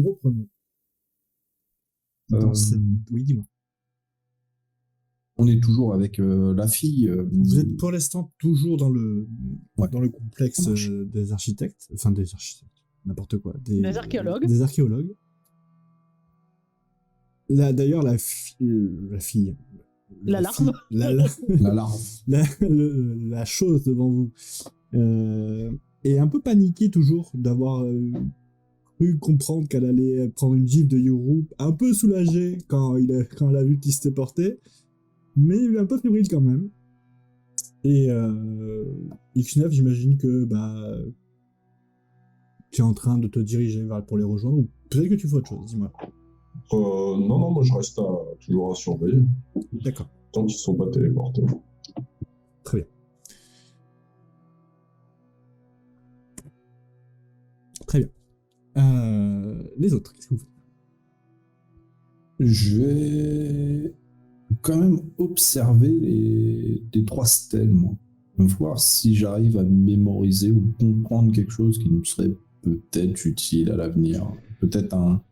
vous reprenez Oui, dis-moi. On est toujours avec la fille. Vous êtes pour l'instant toujours dans le Ouais. dans le complexe des architectes, enfin des architectes, n'importe quoi, Des archéologues. Des archéologues. Là, d'ailleurs, la fille. L'alarme. La chose devant vous est un peu paniquée toujours d'avoir cru comprendre qu'elle allait prendre une gifle de Yoru, un peu soulagée quand elle a vu qu'il s'était porté, mais un peu fébrile quand même. Et X9, j'imagine que tu es en train de te diriger pour les rejoindre, ou peut-être que tu fais autre chose, dis-moi. Non, moi je reste toujours à surveiller. D'accord. Tant qu'ils ne sont pas téléportés. Très bien. Très bien. Les autres, qu'est-ce que vous faites? Je vais quand même observer les 3 stèles, moi. Voir si j'arrive à mémoriser ou comprendre quelque chose qui nous serait peut-être utile à l'avenir. Peut-être un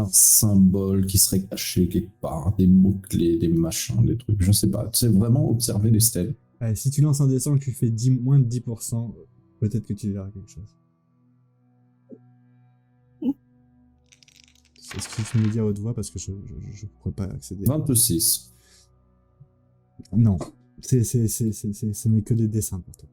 symbole qui serait caché quelque part, des mots-clés, des machins, des trucs, je sais pas. C'est vraiment observer les stèles. Allez, si tu lances un dessin que tu fais moins de 10%, peut-être que tu verras quelque chose. C'est ce que tu me dis à haute voix parce que je ne pourrais pas accéder. 26. Non, ce n'est que des dessins pour toi.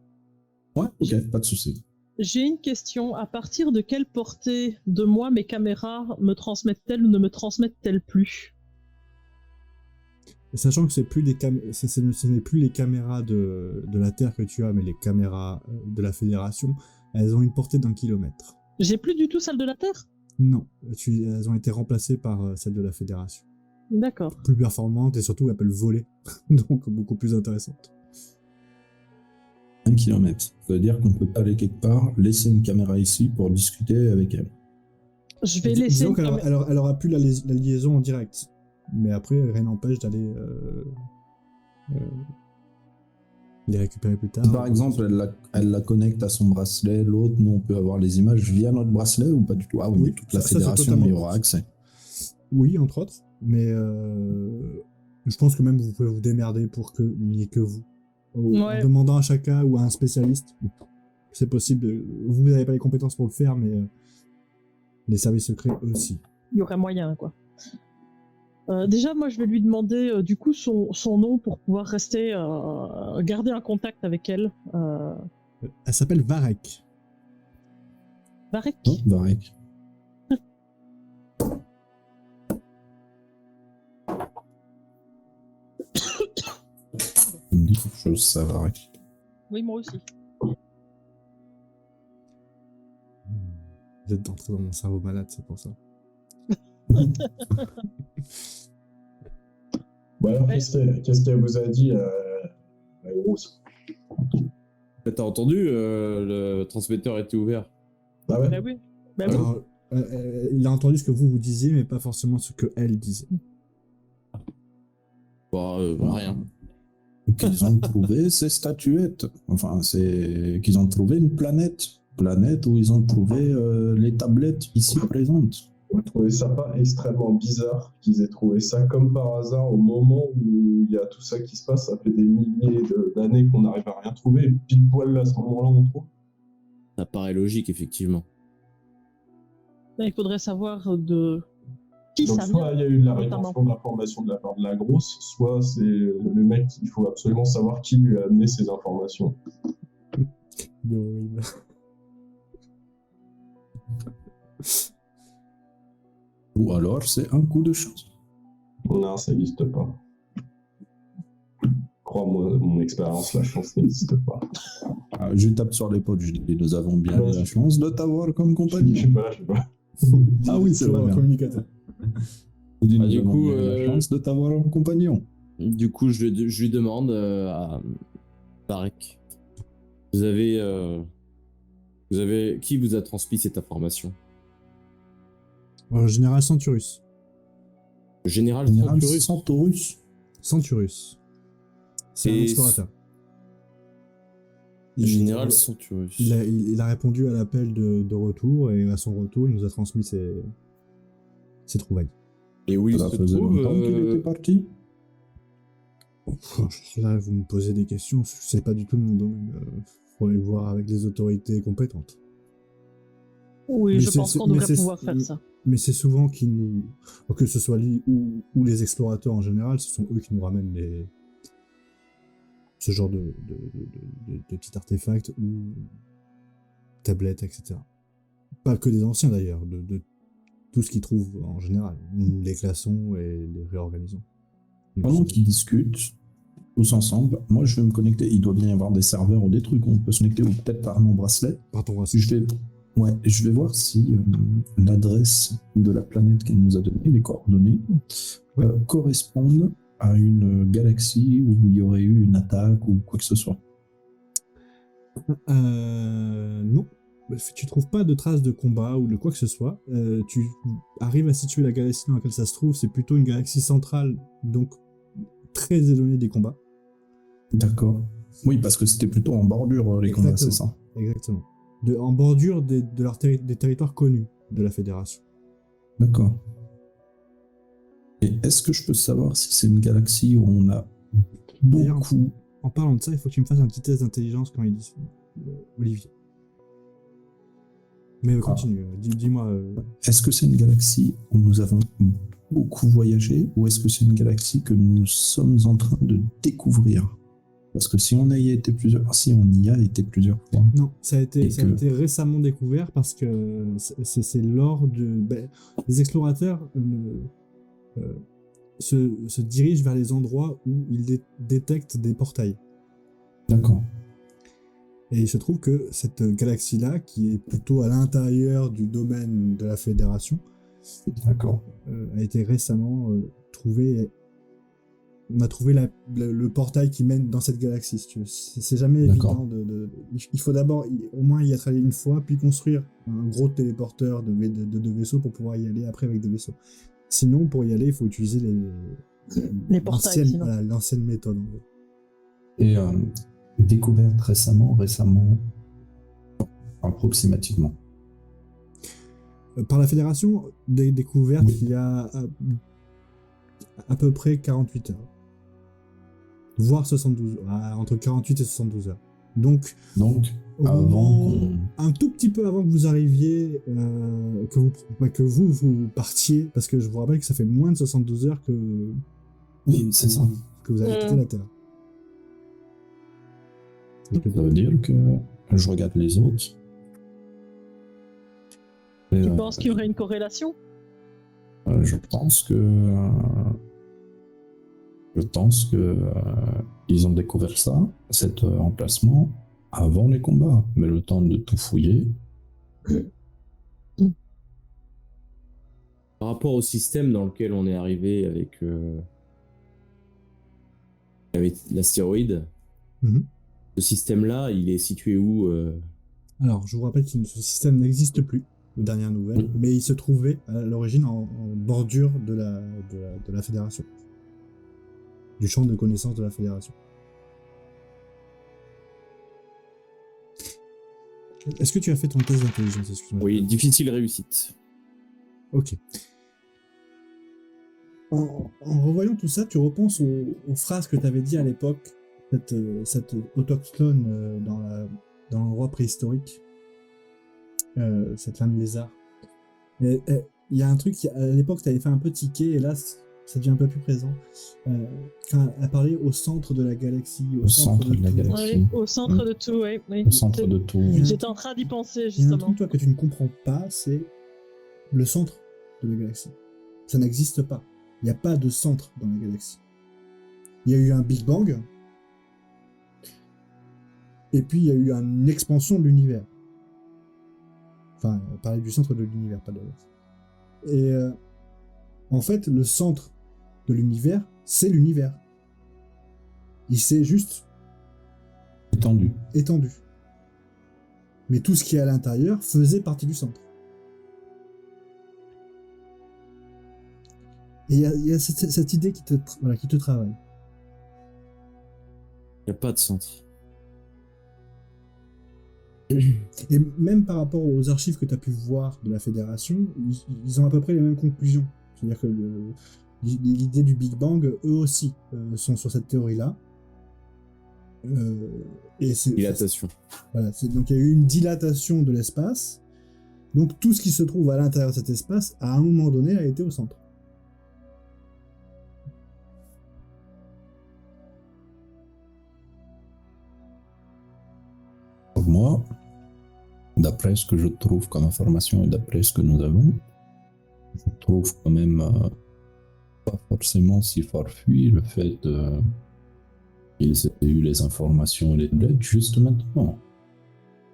Ouais, ok, pas de souci. J'ai une question. À partir de quelle portée de moi mes caméras me transmettent-elles ou ne me transmettent-elles plus? Sachant que ce n'est plus les caméras de la Terre que tu as, mais les caméras de la Fédération, elles ont une portée d'1 kilomètre. J'ai plus du tout celle de la Terre? Non, elles ont été remplacées par celles de la Fédération. D'accord. Plus performantes et surtout elles peuvent voler, donc beaucoup plus intéressantes. 1 kilomètre. Ça veut dire qu'on peut pas aller quelque part, laisser une caméra ici pour discuter avec elle. Je vais laisser. Disons qu'elle aura plus la liaison en direct. Mais après, rien n'empêche d'aller les récupérer plus tard. Par exemple, elle la connecte à son bracelet, l'autre, nous on peut avoir les images via notre bracelet ou pas du tout? Ah oui, toute la fédération y aura accès. Oui, entre autres. Mais je pense que même vous pouvez vous démerder pour qu'il n'y ait que vous. En demandant à chacun ou à un spécialiste, c'est possible. Vous n'avez pas les compétences pour le faire, mais les services secrets aussi. Il y aurait moyen, quoi. Déjà, moi, je vais lui demander du coup son nom pour pouvoir rester, garder un contact avec elle. Elle s'appelle Varek. Varek? Non, Varek. Il me dit quelque chose, ça, Varek. Oui, moi aussi. Vous êtes entré dans mon cerveau malade, c'est pour ça. Bon alors, qu'est-ce qu'elle vous a dit, la grosse? T'as entendu, le transmetteur était ouvert. Ah ouais? Bah oui. Bah Alors, il a entendu ce que vous disiez, mais pas forcément ce que elle disait. Bah, rien. Qu'ils ont trouvé ces statuettes. Enfin, c'est qu'ils ont trouvé une planète. Planète où ils ont trouvé les tablettes ici présentes. Vous trouvez ça pas extrêmement bizarre qu'ils aient trouvé ça comme par hasard au moment où il y a tout ça qui se passe? Ça fait des milliers d'années qu'on n'arrive à rien trouver, et pile poil là, à ce moment-là, on trouve. Ça paraît logique, effectivement. Là, il faudrait savoir de qui Donc ça soit vient. il y a eu de la rétention d'informations de la part de la grosse, soit c'est le mec, il faut absolument savoir qui lui a amené ces informations. Il est horrible. Ou alors, c'est un coup de chance. Non, ça n'existe pas. Crois-moi, mon expérience, la chance n'existe pas. Ah, je tape sur l'épaule, je dis, nous avons bien la chance de t'avoir comme compagnon. Je sais pas. Ah oui, c'est vrai. Communicateur. Je dis, nous du avons coup, bien la chance de t'avoir en compagnon. Du coup, je lui demande à Tarek, vous avez qui vous a transmis cette information? Général Centurus. Général Centurus. Centurus. C'est un explorateur. Le général Centurius. Il a répondu à l'appel de retour, et à son retour, il nous a transmis ses trouvailles. Et où il Ça se faisait trouve longtemps qu'il était parti. Là, vous me posez des questions, c'est pas du tout mon domaine. Faut aller voir avec les autorités compétentes. Oui, Mais je c'est- pense qu'on mais devrait c'est- pouvoir faire ça. Mais c'est souvent qu'ils nous... Que ce soit lui ou les explorateurs en général, ce sont eux qui nous ramènent ce genre de petits artefacts ou tablettes, etc. Pas que des anciens d'ailleurs, de tout ce qu'ils trouvent en général. Nous les classons et les réorganisons. Pendant qu'ils discutent, tous ensemble, moi je vais me connecter. Il doit bien y avoir des serveurs ou des trucs où on peut se connecter, ou peut-être par mon bracelet. Par ton bracelet. Je vais voir si l'adresse de la planète qu'elle nous a donnée, les coordonnées, correspondent à une galaxie où il y aurait eu une attaque ou quoi que ce soit. Non. Tu trouves pas de traces de combat ou de quoi que ce soit. Tu arrives à situer la galaxie dans laquelle ça se trouve. C'est plutôt une galaxie centrale, donc très éloignée des combats. D'accord. Oui, parce que c'était plutôt en bordure les combats, c'est ça. Exactement. En bordure des territoires connus de la Fédération. D'accord. Et est-ce que je peux savoir si c'est une galaxie où on a D'ailleurs, beaucoup... En parlant de ça, il faut que tu me fasses un petit test d'intelligence quand il dit Olivier. Mais continue, dis-moi. Est-ce que c'est une galaxie où nous avons beaucoup voyagé, ou est-ce que c'est une galaxie que nous sommes en train de découvrir? Parce que si on y a été plusieurs fois. Non, ça a été récemment découvert parce que c'est lors de... les explorateurs se dirigent vers les endroits où ils détectent des portails. D'accord. Et il se trouve que cette galaxie-là, qui est plutôt à l'intérieur du domaine de la Fédération, D'accord. a été récemment trouvée. On a trouvé le portail qui mène dans cette galaxie, si tu veux. C'est jamais évident il faut d'abord au moins y être allé une fois, puis construire un gros téléporteur de vaisseaux pour pouvoir y aller après avec des vaisseaux. Sinon, pour y aller, il faut utiliser les portails, sinon. Voilà, l'ancienne méthode. En gros. Et découverte récemment, approximativement. Par la Fédération, des découvertes, Oui. il y a à peu près 48 heures. Voire 72 heures. Entre 48 et 72 heures. Donc un tout petit peu avant que vous arriviez, que vous partiez, parce que je vous rappelle que ça fait moins de 72 heures que vous avez quitté la Terre. Ça veut dire que je regarde les autres. Et, Tu penses qu'il y aurait une corrélation? Je pense que ils ont découvert cet emplacement avant les combats, mais le temps de tout fouiller. Par rapport au système dans lequel on est arrivé avec l'astéroïde, ce système-là, il est situé où Alors, je vous rappelle que ce système n'existe plus, aux dernières nouvelles, mais il se trouvait à l'origine en bordure de la Fédération. Du champ de connaissances de la Fédération. Est-ce que tu as fait ton test d'intelligence? Excuse-moi. Oui, difficile réussite. Ok. En revoyant tout ça, tu repenses aux phrases que tu avais dit à l'époque, cette autochtone dans l'endroit préhistorique, cette femme lézard. Il y a un truc, à l'époque, tu avais fait un peu tiquer, et là, ça devient un peu plus présent. Quand elle parlait au centre de la galaxie. Au centre de la Oui, galaxie. au centre de tout, oui. Au centre de tout. J'étais en train d'y penser, Il y a un justement. truc, toi, que tu ne comprends pas, c'est le centre de la galaxie. Ça n'existe pas. Il n'y a pas de centre dans la galaxie. Il y a eu un Big Bang, et puis il y a eu une expansion de l'univers. Enfin, on parlait du centre de l'univers, pas de... Et en fait, le centre de l'univers, c'est l'univers. Il s'est juste étendu. Mais tout ce qui est à l'intérieur faisait partie du centre. Et il y a cette idée qui te travaille. Il n'y a pas de centre. Et même par rapport aux archives que tu as pu voir de la Fédération, ils ont à peu près les mêmes conclusions. C'est-à-dire que l'idée du Big Bang, eux aussi, sont sur cette théorie-là. Et Dilatation. voilà, donc il y a eu une dilatation de l'espace. Donc tout ce qui se trouve à l'intérieur de cet espace, à un moment donné, a été au centre. Pour moi, d'après ce que je trouve comme information et d'après ce que nous avons, je trouve quand même pas forcément si farfelu le fait qu'ils aient eu les informations et les bleds juste maintenant.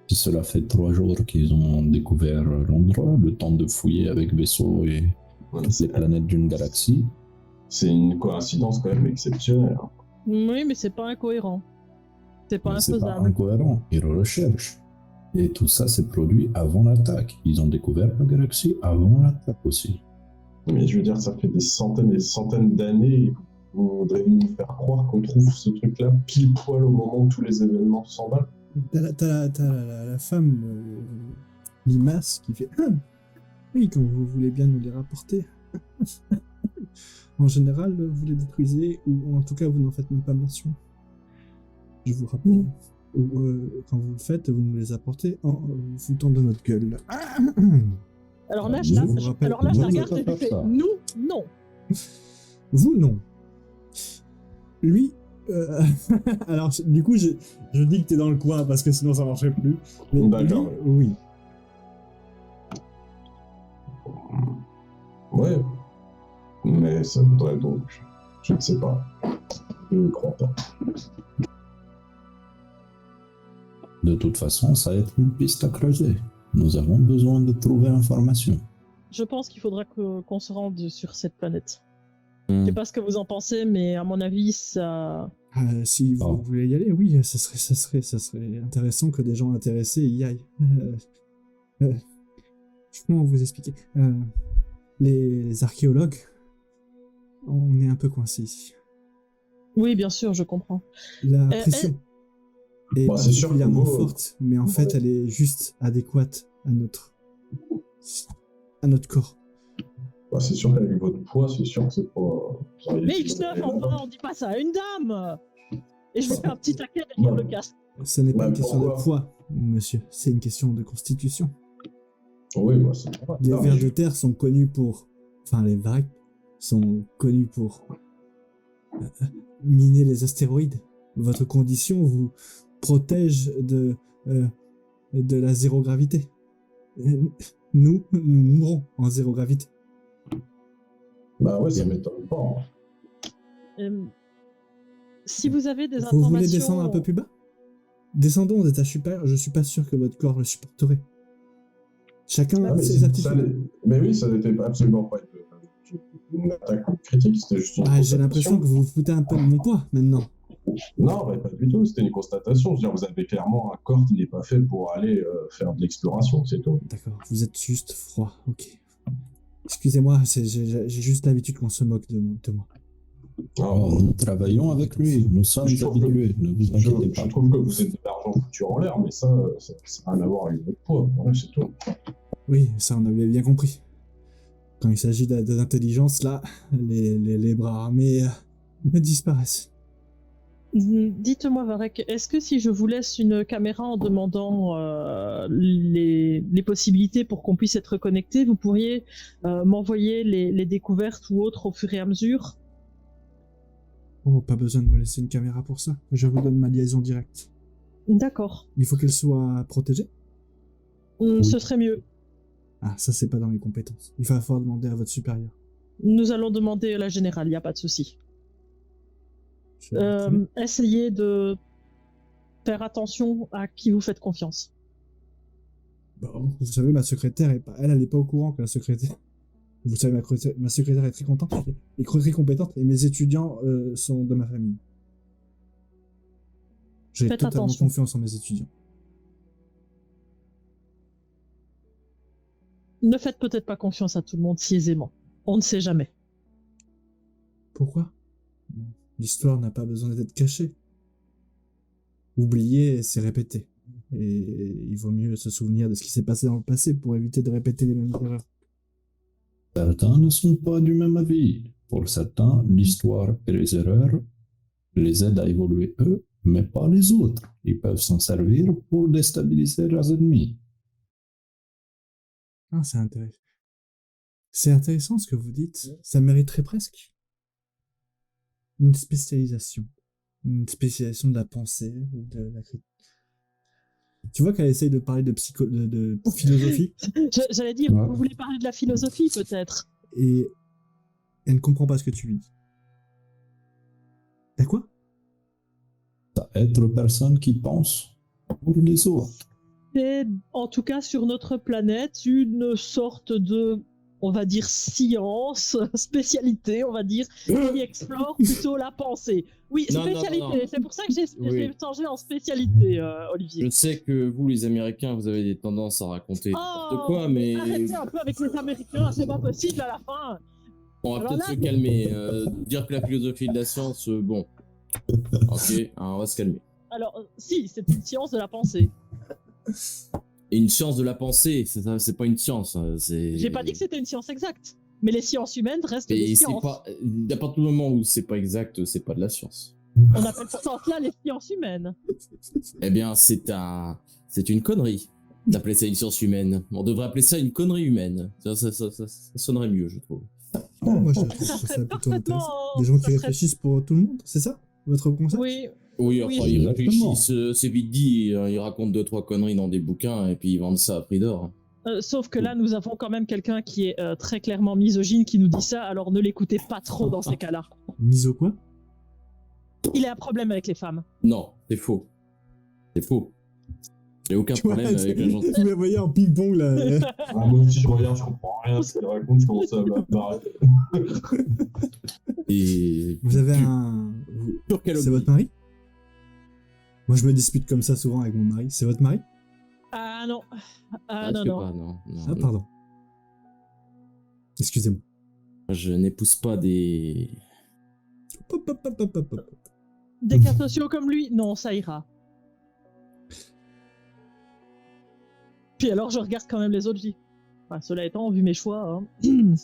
Si cela fait 3 jours qu'ils ont découvert l'endroit, le temps de fouiller avec vaisseau et toutes les planètes d'une galaxie. C'est une coïncidence quand même exceptionnelle. Hein. Oui, mais c'est pas incohérent. C'est pas C'est pas infaisable. incohérent, ils recherchent. Et tout ça s'est produit avant l'attaque. Ils ont découvert la galaxie avant l'attaque aussi. Mais je veux dire, ça fait des centaines et des centaines d'années. Et vous voudrez nous faire croire qu'on trouve ce truc-là pile poil au moment où tous les événements s'emballent. T'as la femme, Limace, qui fait oui, quand vous voulez bien nous les rapporter. En général, vous les détruisez, ou en tout cas, vous n'en faites même pas mention. Je vous rappelle. Ou, quand vous le faites, vous nous les apportez en vous foutant de notre gueule. Alors là, Je je la, vous je- rappelle alors là, que je la nous, regarde et je lui fais nous, non. Vous, non. Lui, alors, du coup, je dis que t'es dans le coin parce que sinon ça marcherait plus. Mais lui, D'accord. oui. Ouais. Mais ça voudrait donc. Je ne sais pas. Je ne crois pas. De toute façon, ça va être une piste à creuser. Nous avons besoin de trouver information. Je pense qu'il faudra qu'on se rende sur cette planète. Hmm. Je sais pas ce que vous en pensez, mais à mon avis, ça. Si vous Oh. voulez y aller, oui, ça serait intéressant que des gens intéressés y aillent. Comment vous expliquer les archéologues, on est un peu coincés ici. Oui, bien sûr, je comprends. La pression est Bah, c'est sûr que particulièrement vous, forte, mais en fait, elle est juste adéquate à notre corps. Bah, c'est sûr qu'avec votre poids, c'est sûr que c'est pas. vous auriez Mais dû X9, aller enfin, là-bas. on dit pas ça à une dame. Et je lui fais un petit taquet derrière Ouais. le casque. Ce n'est pas Bah, une question de pourquoi poids, monsieur, c'est une question de constitution. Oui, bah, c'est pas. Les Non, mais vers je- de terre sont connus pour... Enfin, les vracs sont connus pour miner les astéroïdes. Votre condition vous protège de la zéro gravité. Nous mourrons en zéro gravité. Bah ouais, ça m'étonne pas. Hein. Si vous avez des Vous informations. voulez descendre un peu plus bas? Descendons aux étages supérieurs, je suis pas sûr que votre corps le supporterait. Chacun Ah, a mais ses aptitudes. mais oui, ça n'était absolument pas une attaque critique, c'était juste une Ah, j'ai constatation. l'impression que vous vous foutez un peu de mon poids maintenant. Non, mais pas du tout, c'était une constatation. Je veux dire, vous avez clairement un corps qui n'est pas fait pour aller faire de l'exploration, c'est tout. D'accord, vous êtes juste froid, ok. Excusez-moi, j'ai juste l'habitude qu'on se moque de moi. Oh, nous travaillons avec lui, nous sommes Je trouve que- habitués, ne vous inquiétez Je pas. trouve que vous êtes de l'argent foutu en l'air, mais ça n'a rien à voir avec votre poids. Voilà, c'est tout. Oui, ça on avait bien compris. Quand il s'agit d'intelligence, là, les bras armés disparaissent. Dites-moi, Varek, est-ce que si je vous laisse une caméra en demandant les possibilités pour qu'on puisse être connecté, vous pourriez m'envoyer les découvertes ou autres au fur et à mesure? Oh, pas besoin de me laisser une caméra pour ça. Je vous donne ma liaison directe. D'accord. Il faut qu'elle soit protégée? Ce serait mieux. Ah, ça c'est pas dans mes compétences. Il va falloir demander à votre supérieur. Nous allons demander à la générale, il n'y a pas de souci. Essayez de faire attention à qui vous faites confiance. Bon, vous savez, ma secrétaire, elle est pas au courant que la secrétaire... Vous savez, ma secrétaire est très contente, est très compétente, et mes étudiants sont de ma famille. J'ai Faites totalement attention. confiance en mes étudiants. Ne faites peut-être pas confiance à tout le monde si aisément. On ne sait jamais. Pourquoi? L'histoire n'a pas besoin d'être cachée. Oublier, c'est répéter. et il vaut mieux se souvenir de ce qui s'est passé dans le passé pour éviter de répéter les mêmes erreurs. Certains ne sont pas du même avis. Pour certains, l'histoire et les erreurs les aident à évoluer eux, mais pas les autres. Ils peuvent s'en servir pour déstabiliser leurs ennemis. Ah, c'est intéressant. C'est intéressant ce que vous dites. Ça mériterait presque une spécialisation. Une spécialisation de la pensée ou de la critique. Tu vois qu'elle essaye de parler de philosophie J'allais dire, Ouais. vous voulez parler de la philosophie peut-être? et elle ne comprend pas ce que tu lui dis. T'as quoi? Ça aide les personnes qui pensent pour les autres. C'est en tout cas sur notre planète une sorte de, on va dire, science, spécialité, on va dire, qui explore plutôt la pensée. Oui, Non, non, spécialité, non, non. c'est pour ça que j'ai Oui. changé en spécialité, Olivier. Je sais que vous, les Américains, vous avez des tendances à raconter n'importe quoi, mais Arrêtez un peu avec les Américains, c'est pas possible à la fin. on va Alors peut-être là- se calmer. Dire que la philosophie de la science, bon. Ok, hein, on va se calmer. Alors, si, c'est une science de la pensée. Et une science de la pensée, c'est pas une science. C'est... J'ai pas dit que c'était une science exacte, mais les sciences humaines restent Et des c'est sciences. pas. À partir du moment où c'est pas exact, c'est pas de la science. On appelle ce sens-là les sciences humaines. Eh bien, c'est une connerie d'appeler ça une science humaine. On devrait appeler ça une connerie humaine. Ça sonnerait mieux, je trouve. Moi, je trouve que Ça ça serait plutôt intéressant. parfaitement- Des gens qui ça serait- réfléchissent pour tout le monde, c'est ça votre concept? Oui, Oui, Oui, enfin, ils exactement. réfléchissent, c'est vite dit, ils racontent 2-3 conneries dans des bouquins et puis ils vendent ça à prix d'or. sauf que là, nous avons quand même quelqu'un qui est très clairement misogyne qui nous dit ça, alors ne l'écoutez pas trop dans ces cas-là. Mise au quoi? Il a un problème avec les femmes. Non, c'est faux. C'est faux. J'ai aucun Tu vois, problème avec les gens. vous me voyez en ping-pong là. Ah, moi aussi, je regarde, je comprends rien. Ce qu'elle raconte, je commence à m'arrêter. Et... Vous avez Tu- un. Sur quel C'est votre mari? Moi, je me dispute comme ça souvent avec mon mari. C'est votre mari? Ah non. Ah Presque non, pas, non. non. Ah, pardon. Excusez-moi. Je n'épouse pas des... Hop, hop, hop, hop, hop, hop. Des cas sociaux comme lui, non, ça ira. Puis alors, je regarde quand même les autres, je dis. Enfin, cela étant, vu mes choix, hein.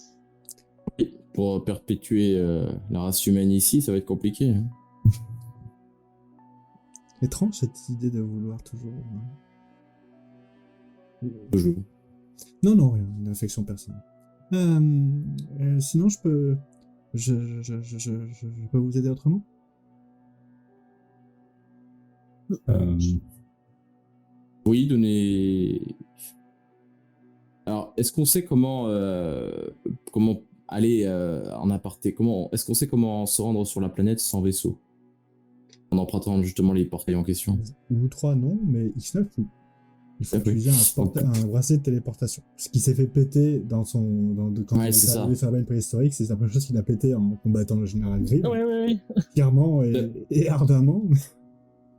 Pour perpétuer la race humaine ici, ça va être compliqué. Hein. Étrange cette idée de vouloir toujours. Toujours. Non, rien, une affection personnelle. Sinon, je peux. Je peux vous aider autrement? Oui, donnez... Alors, est-ce qu'on sait comment aller en aparté? Est-ce qu'on sait comment se rendre sur la planète sans vaisseau? En empruntant justement les portails en question. Vous trois, non, mais X9, oui. Il faut Ah, oui. utiliser un bracelet de téléportation. Ce qui s'est fait péter quand Ouais, il c'est est ça. arrivé sur la benne préhistorique, c'est la première chose qu'il a pété en combattant le général Grimm. Oui. Clairement et ardemment.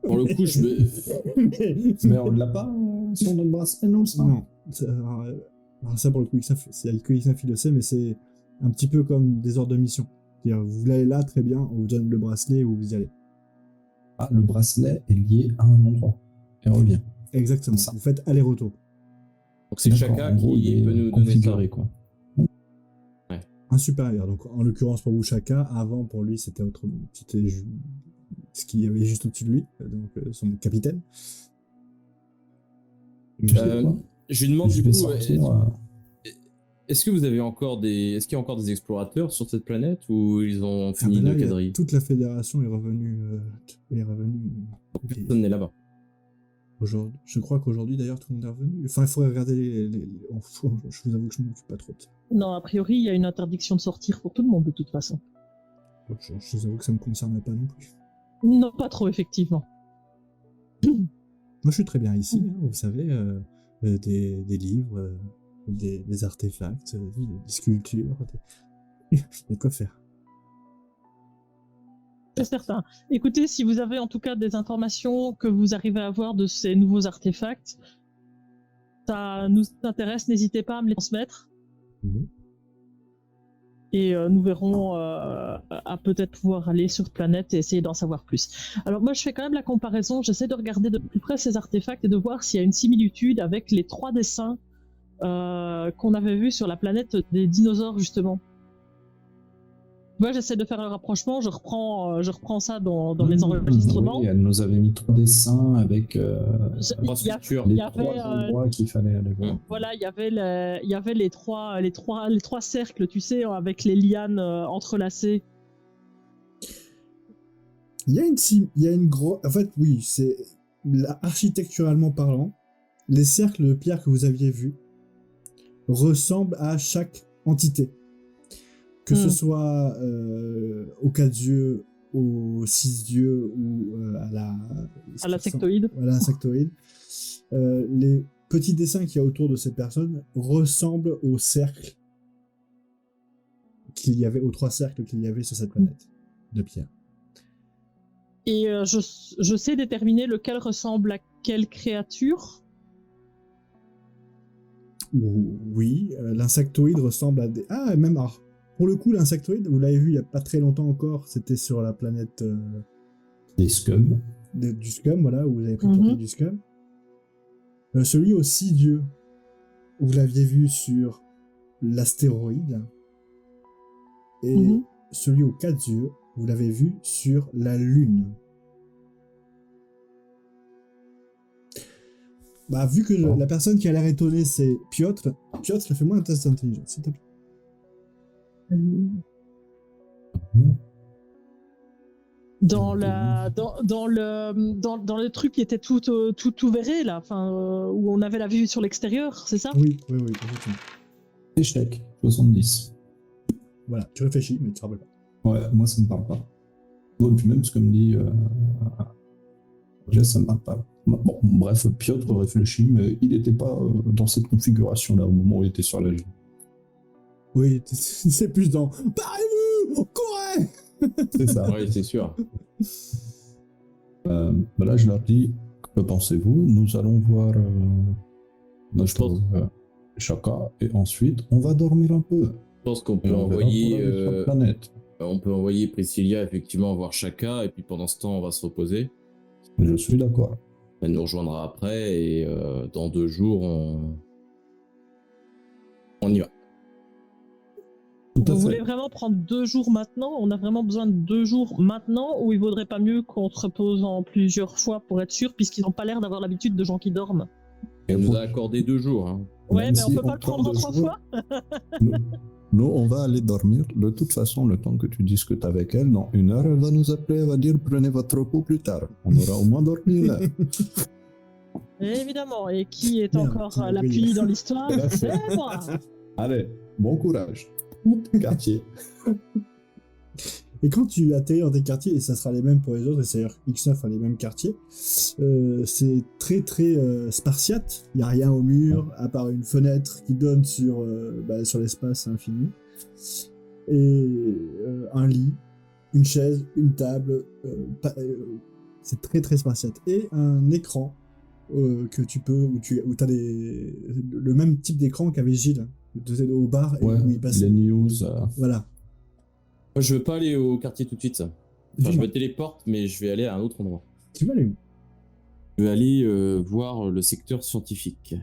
Pour le coup, je me... Mais on ne l'a pas sur notre bracelet, non, ça? Non. Alors ça, pour le coup, X9, c'est que X9 il le sait, mais c'est un petit peu comme des ordres de mission. C'est-à-dire, vous l'allez là, très bien, on vous donne le bracelet et vous y allez. Ah, le bracelet est lié à un endroit. Et revient. Exactement. C'est ça. Vous faites aller-retour. Donc c'est D'accord, Chaka en gros, qui il est peut nous donner ça. configuré, quoi. Un supérieur. Donc, en l'occurrence, pour vous, Chaka, avant, pour lui, c'était autrement. C'était ce qu'il y avait juste au-dessus de lui, donc son capitaine. Je lui demande Je du vais coup, sortir, est-ce que vous avez encore est-ce qu'il y a encore des explorateurs sur cette planète ou ils ont Ah, fini ben là, de il y a quadriller? toute la fédération est revenue. Personne n'est là-bas. Aujourd'hui. Je crois qu'aujourd'hui, d'ailleurs, tout le monde est revenu. Enfin, il faudrait regarder je vous avoue que je ne m'occupe pas trop de ça. Non, a priori, il y a une interdiction de sortir pour tout le monde, de toute façon. Je vous avoue que ça ne me concerne pas non plus. Non, pas trop, effectivement. Moi, je suis très bien ici, hein, vous savez, des livres, des artefacts, des sculptures. Il y a de quoi faire. C'est certain. Écoutez, si vous avez en tout cas des informations que vous arrivez à avoir de ces nouveaux artefacts, ça nous intéresse, n'hésitez pas à me les transmettre. et nous verrons à peut-être pouvoir aller sur planète et essayer d'en savoir plus. Alors moi je fais quand même la comparaison, j'essaie de regarder de plus près ces artefacts et de voir s'il y a une similitude avec les 3 dessins qu'on avait vus sur la planète des dinosaures justement. Moi j'essaie de faire un rapprochement, je reprends ça dans mes enregistrements. Oui, elle nous avait mis 3 dessins avec Il y a- Infrastructure. il les y avait, 3 endroits qu'il fallait aller voir. Voilà, il y avait les trois cercles, tu sais, avec les lianes entrelacées. Il y a une grosse... En fait, oui, c'est architecturalement parlant, les cercles de pierre que vous aviez vus ressemblent à chaque entité. Que ce soit aux 4 yeux, aux 6 yeux ou À la sectoïde. À la sectoïde. Les petits dessins qu'il y a autour de ces personnes ressemblent aux cercles qu'il y avait, aux 3 cercles qu'il y avait sur cette planète de pierre. Et je sais déterminer lequel ressemble à quelle créature. Oui, l'insectoïde ressemble à des... Ah, même... Alors, pour le coup, l'insectoïde, vous l'avez vu il n'y a pas très longtemps encore, c'était sur la planète... Des scums. Du scum, voilà, où vous avez pris le portrait du scum. Celui aux 6 yeux, vous l'aviez vu sur l'astéroïde. Et celui aux 4 yeux, vous l'avez vu sur la Lune. Bah, vu que la personne qui a l'air étonnée, c'est Piotr, fais-moi un test d'intelligence, s'il te plaît. Dans le truc qui était tout verré là, où on avait la vue sur l'extérieur, c'est ça? Oui, effectivement. Échec, 70. Voilà, tu réfléchis, mais tu te rappelles pas. Ouais, moi ça me parle pas. Bon, puis même ce que me dit Jess, ça me parle pas. Bon, bref, Piotr réfléchit, mais il n'était pas dans cette configuration-là au moment où il était sur la Lune. Oui, c'est plus dans « Parez-vous, courez !» C'est ça. Oui, c'est sûr. Là, je leur dis, que pensez-vous? Nous allons voir notre Chaka, et ensuite, on va dormir un peu. Je pense qu'on Et peut on verra envoyer... pour aller sur la planète. On peut envoyer Priscilla effectivement voir Chaka, et puis pendant ce temps, on va se reposer. Je suis d'accord. Elle nous rejoindra après, et dans 2 jours, on y va. Tout à Vous fait. voulez vraiment prendre 2 jours maintenant? On a vraiment besoin de 2 jours maintenant, ou il vaudrait pas mieux qu'on se repose en plusieurs fois pour être sûr, puisqu'ils n'ont pas l'air d'avoir l'habitude de gens qui dorment? Elle nous a accordé 2 jours. Hein. Ouais, Même mais on si peut pas le prendre en 3 fois? Nous, on va aller dormir. De toute façon, le temps que tu discutes avec elle, dans 1 heure, elle va nous appeler, elle va dire prenez votre repos plus tard. On aura au moins dormi là. Évidemment, et qui est Merde, encore tu m'as l'appui grillé. dans l'histoire? C'est moi. Allez, bon courage. Quartier. Et quand tu atterris dans des quartiers, et ça sera les mêmes pour les autres, et c'est-à-dire X9 a les mêmes quartiers, c'est très très spartiate. Il n'y a rien au mur, à part une fenêtre qui donne sur l'espace infini. Et un lit, une chaise, une table. C'est très très spartiate. Et un écran que tu peux, où tu as le même type d'écran qu'avait Gilles au bar et Ouais, où il passe. les news. Voilà. Moi, je veux pas aller au quartier tout de suite. Enfin, je me téléporte, mais je vais aller à un autre endroit. Tu vas aller où? Je vais aller voir le secteur scientifique.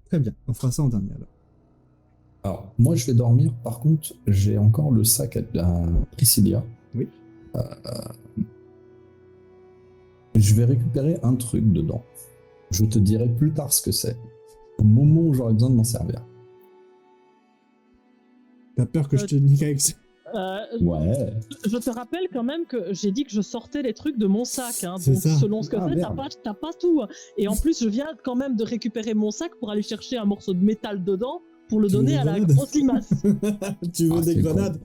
Très bien, on fera ça en dernier alors. Alors, moi, je vais dormir. Par contre, j'ai encore le sac à Priscilla. Oui. Je vais récupérer un truc dedans. Je te dirai plus tard ce que c'est. Au moment où j'aurai besoin de m'en servir. T'as peur que je te nique avec ça? Ouais. Je te rappelle quand même que j'ai dit que je sortais les trucs de mon sac, hein, C'est donc ça. selon ce que Ah, c'est, merde. t'as pas tout. Hein. Et en plus, je viens quand même de récupérer mon sac pour aller chercher un morceau de métal dedans pour le Tu veux donner des à la grenades grosse limace. Tu veux Ah, des c'est grenades?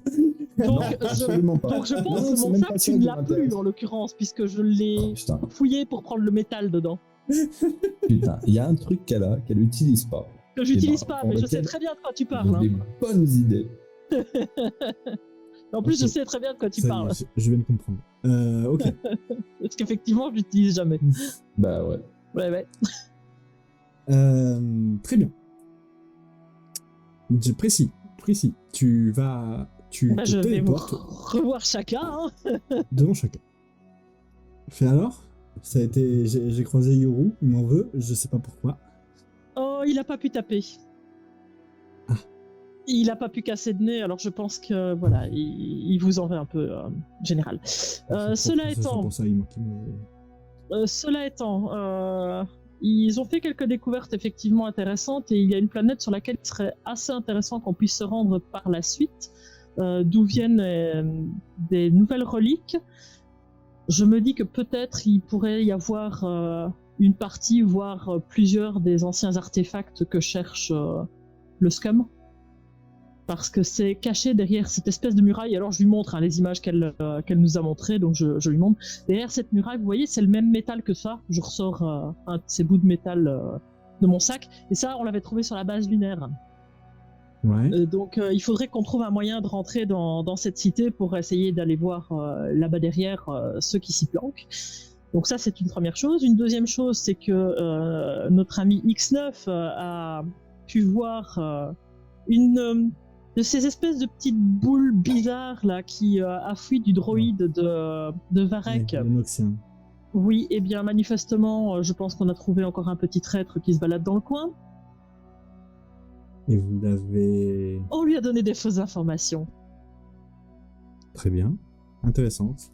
Donc, absolument pas. donc je pense Non, que c'est mon même sac, pas ça tu ne qui l'as plus m'intéresse. en l'occurrence, puisque je Oh, l'ai putain, fouillé pour prendre le métal dedans. putain. Il y a un truc qu'elle a, qu'elle n'utilise pas. Que j'utilise Et pas, dans mais je sais lequel très bien de quoi tu J'ai parles. Hein. des bonnes idées. En plus, Ok. je sais très bien de quoi tu Ça y est, parles. je viens de comprendre. Ok. Parce qu'effectivement, je l'utilise jamais. Bah ouais. Ouais. Très bien. Précis. Précis. Tu Bah, te je vais vous téléportes revoir chacun. Hein. devant chacun. Fais alors. Ça a été, j'ai croisé Yoru, il m'en veut, je sais pas pourquoi. Oh, il a pas pu taper. Ah. Il a pas pu casser de nez, alors je pense que voilà, il vous en veut un peu, général. Cela étant, ils ont fait quelques découvertes effectivement intéressantes et il y a une planète sur laquelle il serait assez intéressant qu'on puisse se rendre par la suite, d'où viennent des nouvelles reliques. Je me dis que peut-être il pourrait y avoir une partie, voire plusieurs des anciens artefacts que cherche le Scum. Parce que c'est caché derrière cette espèce de muraille. Alors je lui montre les images qu'elle nous a montrées, donc je lui montre. Derrière cette muraille, vous voyez, c'est le même métal que ça. Je ressors un de ces bouts de métal de mon sac. Et ça, on l'avait trouvé sur la base lunaire. Ouais. Donc il faudrait qu'on trouve un moyen de rentrer dans cette cité pour essayer d'aller voir là-bas derrière ceux qui s'y planquent. Donc ça, c'est une première chose. Une deuxième chose, c'est que notre ami X9 a pu voir une de ces espèces de petites boules bizarres là qui affouillent du droïde de Varek. Les Noxiens. Oui, et bien manifestement, je pense qu'on a trouvé encore un petit traître qui se balade dans le coin. Et vous l'avez... On lui a donné des fausses informations. Très bien. Intéressante.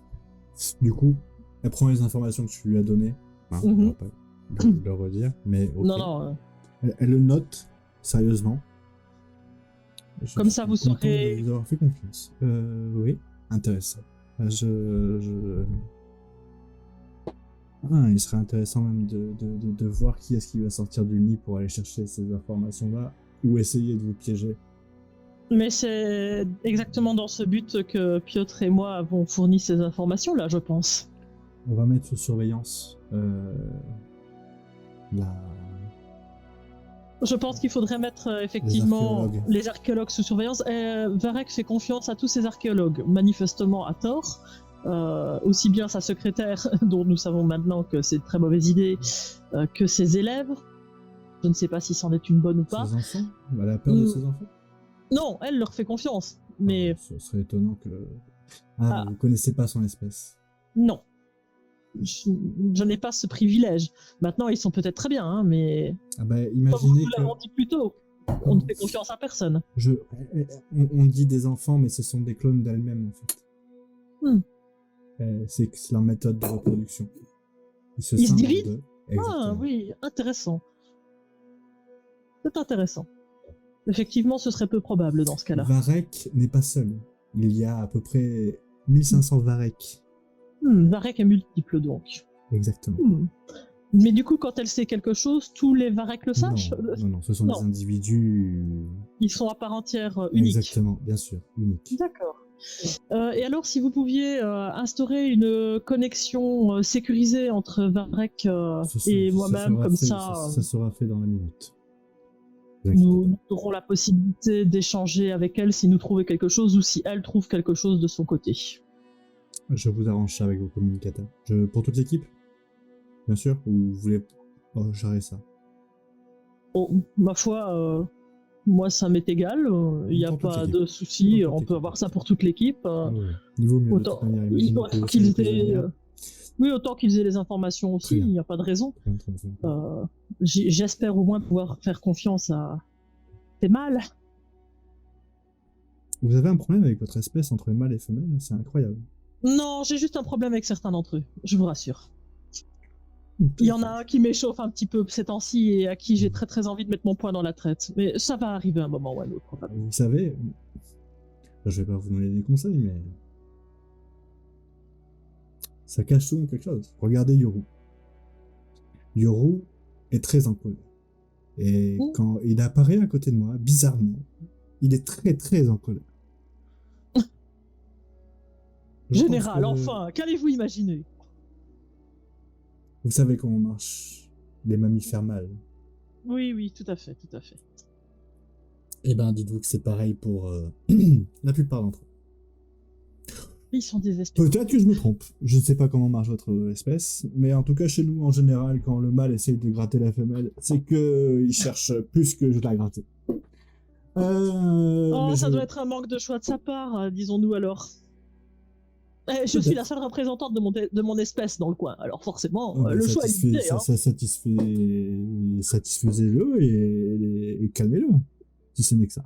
Du coup, elle prend les informations que tu lui as données. Enfin, on va pas le redire, mais ok. Non. Elle le note, sérieusement. Comme ça, vous content saurez... de vous avoir fait confiance. Oui, intéressant. Il serait intéressant même de voir qui est-ce qui va sortir du nid pour aller chercher ces informations-là, ou essayer de vous piéger. Mais c'est exactement dans ce but que Piotr et moi avons fourni ces informations-là, je pense. On va mettre sous surveillance Je pense qu'il faudrait mettre effectivement les archéologues sous surveillance. Varek fait confiance à tous ces archéologues, manifestement à tort. Aussi bien sa secrétaire, dont nous savons maintenant que c'est une très mauvaise idée, que ses élèves. Je ne sais pas si c'en est une bonne ou pas. Ses enfants? Elle a peur de ses enfants? Non, elle leur fait confiance. Mais ce serait étonnant que... vous connaissez pas son espèce. Non. Je n'ai pas ce privilège. Maintenant, ils sont peut-être très bien, hein, mais... imaginez vous l'avons dit plus tôt, on ne fait confiance à personne. On dit des enfants, mais ce sont des clones d'elles-mêmes, en fait. C'est leur méthode de reproduction. Ils se divisent? Ah oui, intéressant. C'est intéressant. Effectivement, ce serait peu probable dans ce cas-là. Varek n'est pas seul. Il y a à peu près 1500 Varek. Varek est multiple, donc. Exactement. Mais du coup, quand elle sait quelque chose, tous les Varek le sachent? Non, ce sont des individus... Ils sont à part entière uniques. Exactement, bien sûr, uniques. D'accord. Et alors, si vous pouviez instaurer une connexion sécurisée entre Varek et moi-même, comme ça... Ça sera fait dans la minute. Nous aurons la possibilité d'échanger avec elle si nous trouvons quelque chose ou si elle trouve quelque chose de son côté. Je vous arrange ça avec vos communicateurs. Pour toute l'équipe? Bien sûr? Ou vous voulez gérer ça? Oh, ma foi, moi ça m'est égal, il n'y a pas de souci, on peut avoir ça pour toute l'équipe. Il vaut mieux. Autant qu'ils aient les informations aussi, il n'y a pas de raison. J'espère au moins pouvoir faire confiance à ces mâles. Vous avez un problème avec votre espèce entre mâles et femelles? C'est incroyable. Non, j'ai juste un problème avec certains d'entre eux, je vous rassure. Il y en a un qui m'échauffe un petit peu ces temps-ci et à qui j'ai très très envie de mettre mon poing dans la traite. Mais ça va arriver un moment ou un autre. Vous savez, je vais pas vous donner des conseils, mais ça cache souvent quelque chose. Regardez Yoru. Yoru est très en colère. Et quand il apparaît à côté de moi, bizarrement, il est très très en colère. Général, enfin, qu'allez-vous imaginer? Vous savez comment marchent les mammifères mâles? Oui, tout à fait. Eh ben, dites-vous que c'est pareil pour la plupart d'entre eux. Ils sont désespérés. Peut-être que je me trompe. Je ne sais pas comment marche votre espèce, mais en tout cas, chez nous, en général, quand le mâle essaye de gratter la femelle, c'est qu'il cherche plus que je la gratter. Oh, mais ça je- doit être un manque de choix de sa part, disons-nous alors. Je suis la seule représentante de mon espèce dans le coin, alors forcément, Oh, bah, le choix est limité. Hein. ça satisfaisez-le et calmez-le, si ce n'est que ça.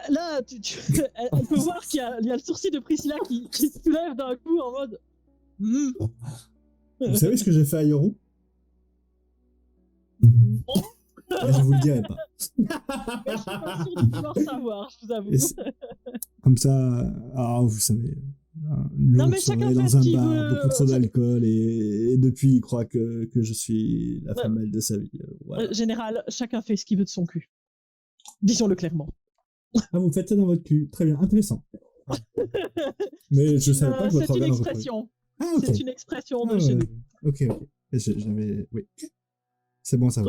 Là, elle peut voir qu'il y a le sourcil de Priscilla qui se lève d'un coup en mode. Hmm. Vous savez ce que j'ai fait à Yoru? Mais je vous le dirai pas. Mais je suis pas sûre de vouloir savoir, je vous avoue. Et comme ça, vous savez, une Non, longue mais chacun soirée fait dans ce un qu'il bar, veut. beaucoup trop d'alcool, et depuis il croit que je suis la femelle de sa vie. Voilà. Général, chacun fait ce qu'il veut de son cul. Disons-le clairement. Ah, vous faites ça dans votre cul. Très bien, intéressant. Mais je savais pas que votre C'est une organe reprenait. expression. Ah, ok. C'est une expression Ah, de chez ouais. nous. Ok. J'avais. Oui. C'est bon, ça va.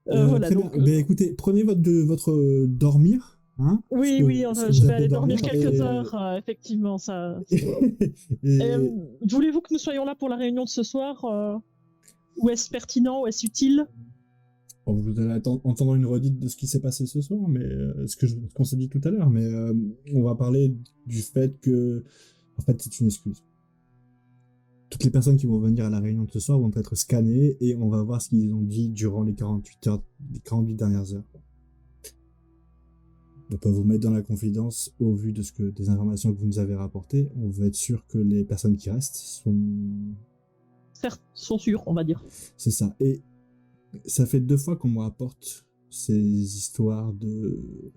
Voilà, très donc, bien. Ben, écoutez, prenez votre dormir. Hein, oui, parce que je vous vais allez aller dormir dormir quelques et- heures, effectivement. Ça. et- Voulez-vous que nous soyons là pour la réunion de ce soir Ou est-ce pertinent, ou est-ce utile Bon, vous allez entendre une redite de ce qui s'est passé ce soir, mais ce qu'on s'est dit tout à l'heure, mais on va parler du fait que, en fait, c'est une excuse. Toutes les personnes qui vont venir à la réunion de ce soir vont être scannées et on va voir ce qu'ils ont dit durant les 48 dernières heures. On peut vous mettre dans la confidence au vu de des informations que vous nous avez rapportées. On veut être sûr que les personnes qui restent sont... Certes, sont sûrs, on va dire. C'est ça. Et ça fait 2 fois qu'on me rapporte ces histoires de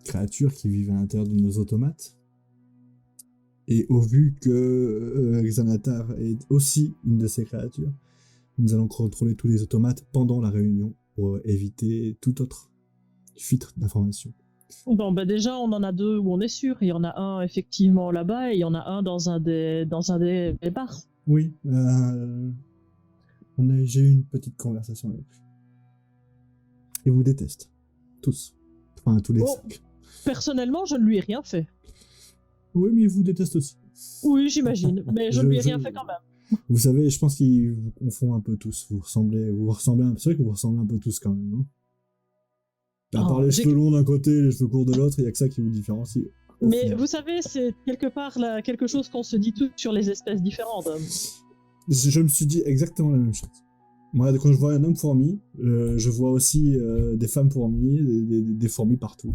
créatures qui vivent à l'intérieur de nos automates. Et au vu que Xanatar est aussi une de ces créatures, nous allons contrôler tous les automates pendant la réunion pour éviter toute autre fuite d'informations. Bon, bah déjà, on en a 2 où on est sûr. Il y en a un effectivement là-bas et il y en a un dans un des bars. Oui, j'ai eu une petite conversation avec lui. Il vous déteste. Tous. Enfin, tous les Oh. 5. Personnellement, je ne lui ai rien fait. Oui, mais il vous déteste aussi. Oui, j'imagine, mais je ne lui ai rien fait quand même. Vous savez, je pense qu'ils vous confondent un peu tous. Vous ressemblez c'est vrai que vous ressemblez un peu tous quand même, non? À part les cheveux longs d'un côté et les cheveux courts de l'autre, il n'y a que ça qui vous différencie. Mais vous savez, c'est quelque part là, quelque chose qu'on se dit tous sur les espèces différentes. Je me suis dit exactement la même chose. Moi, quand je vois un homme fourmi, je vois aussi des femmes fourmis, des fourmis partout.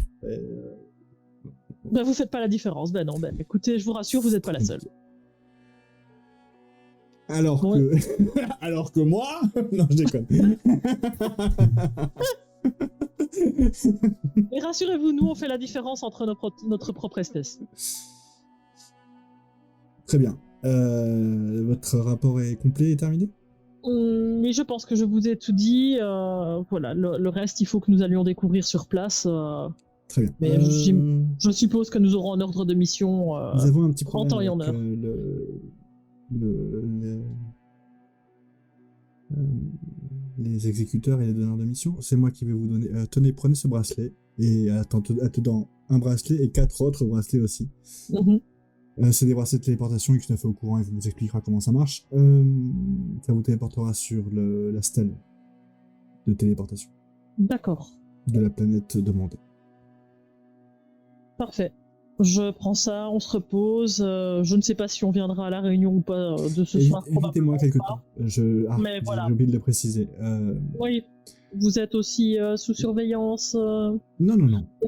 Ben, vous faites pas la différence. Ben non, ben écoutez, je vous rassure, vous n'êtes pas la seule. Alors Ouais. que... Alors que moi... Non, je déconne. Mais rassurez-vous, nous, on fait la différence entre notre propre espèce. Très bien. Votre rapport est complet et terminé? Mais je pense que je vous ai tout dit. Voilà, le reste, il faut que nous allions découvrir sur place. Très bien. Mais je suppose que nous aurons un ordre de mission. Nous avons un petit en problème temps et en avec heure. les exécuteurs et les donneurs de mission. C'est moi qui vais vous donner... tenez, prenez ce bracelet. Et dedans un bracelet et 4 autres bracelets aussi. Mhm. C'est des bracelets de téléportation. X9 est au courant et vous expliquera comment ça marche. Ça vous téléportera sur la stèle de téléportation D'accord. de la planète demandée. Parfait. Je prends ça, on se repose. Je ne sais pas si on viendra à la réunion ou pas de ce soir. Évitez-moi quelque temps. Mais voilà. J'ai oublié de le préciser. Oui. Vous êtes aussi sous surveillance. Non.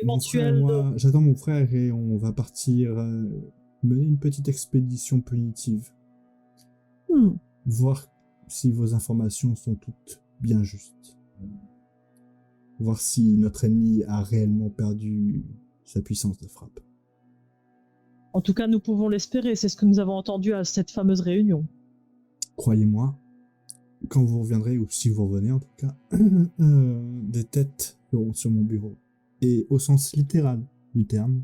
Éventuel Mon frère et moi, j'attends mon frère et on va partir mener une petite expédition punitive. Voir si vos informations sont toutes bien justes. Voir si notre ennemi a réellement perdu sa puissance de frappe. En tout cas, nous pouvons l'espérer. C'est ce que nous avons entendu à cette fameuse réunion. Croyez-moi, quand vous reviendrez, ou si vous revenez en tout cas, des têtes seront sur mon bureau. Et au sens littéral du terme.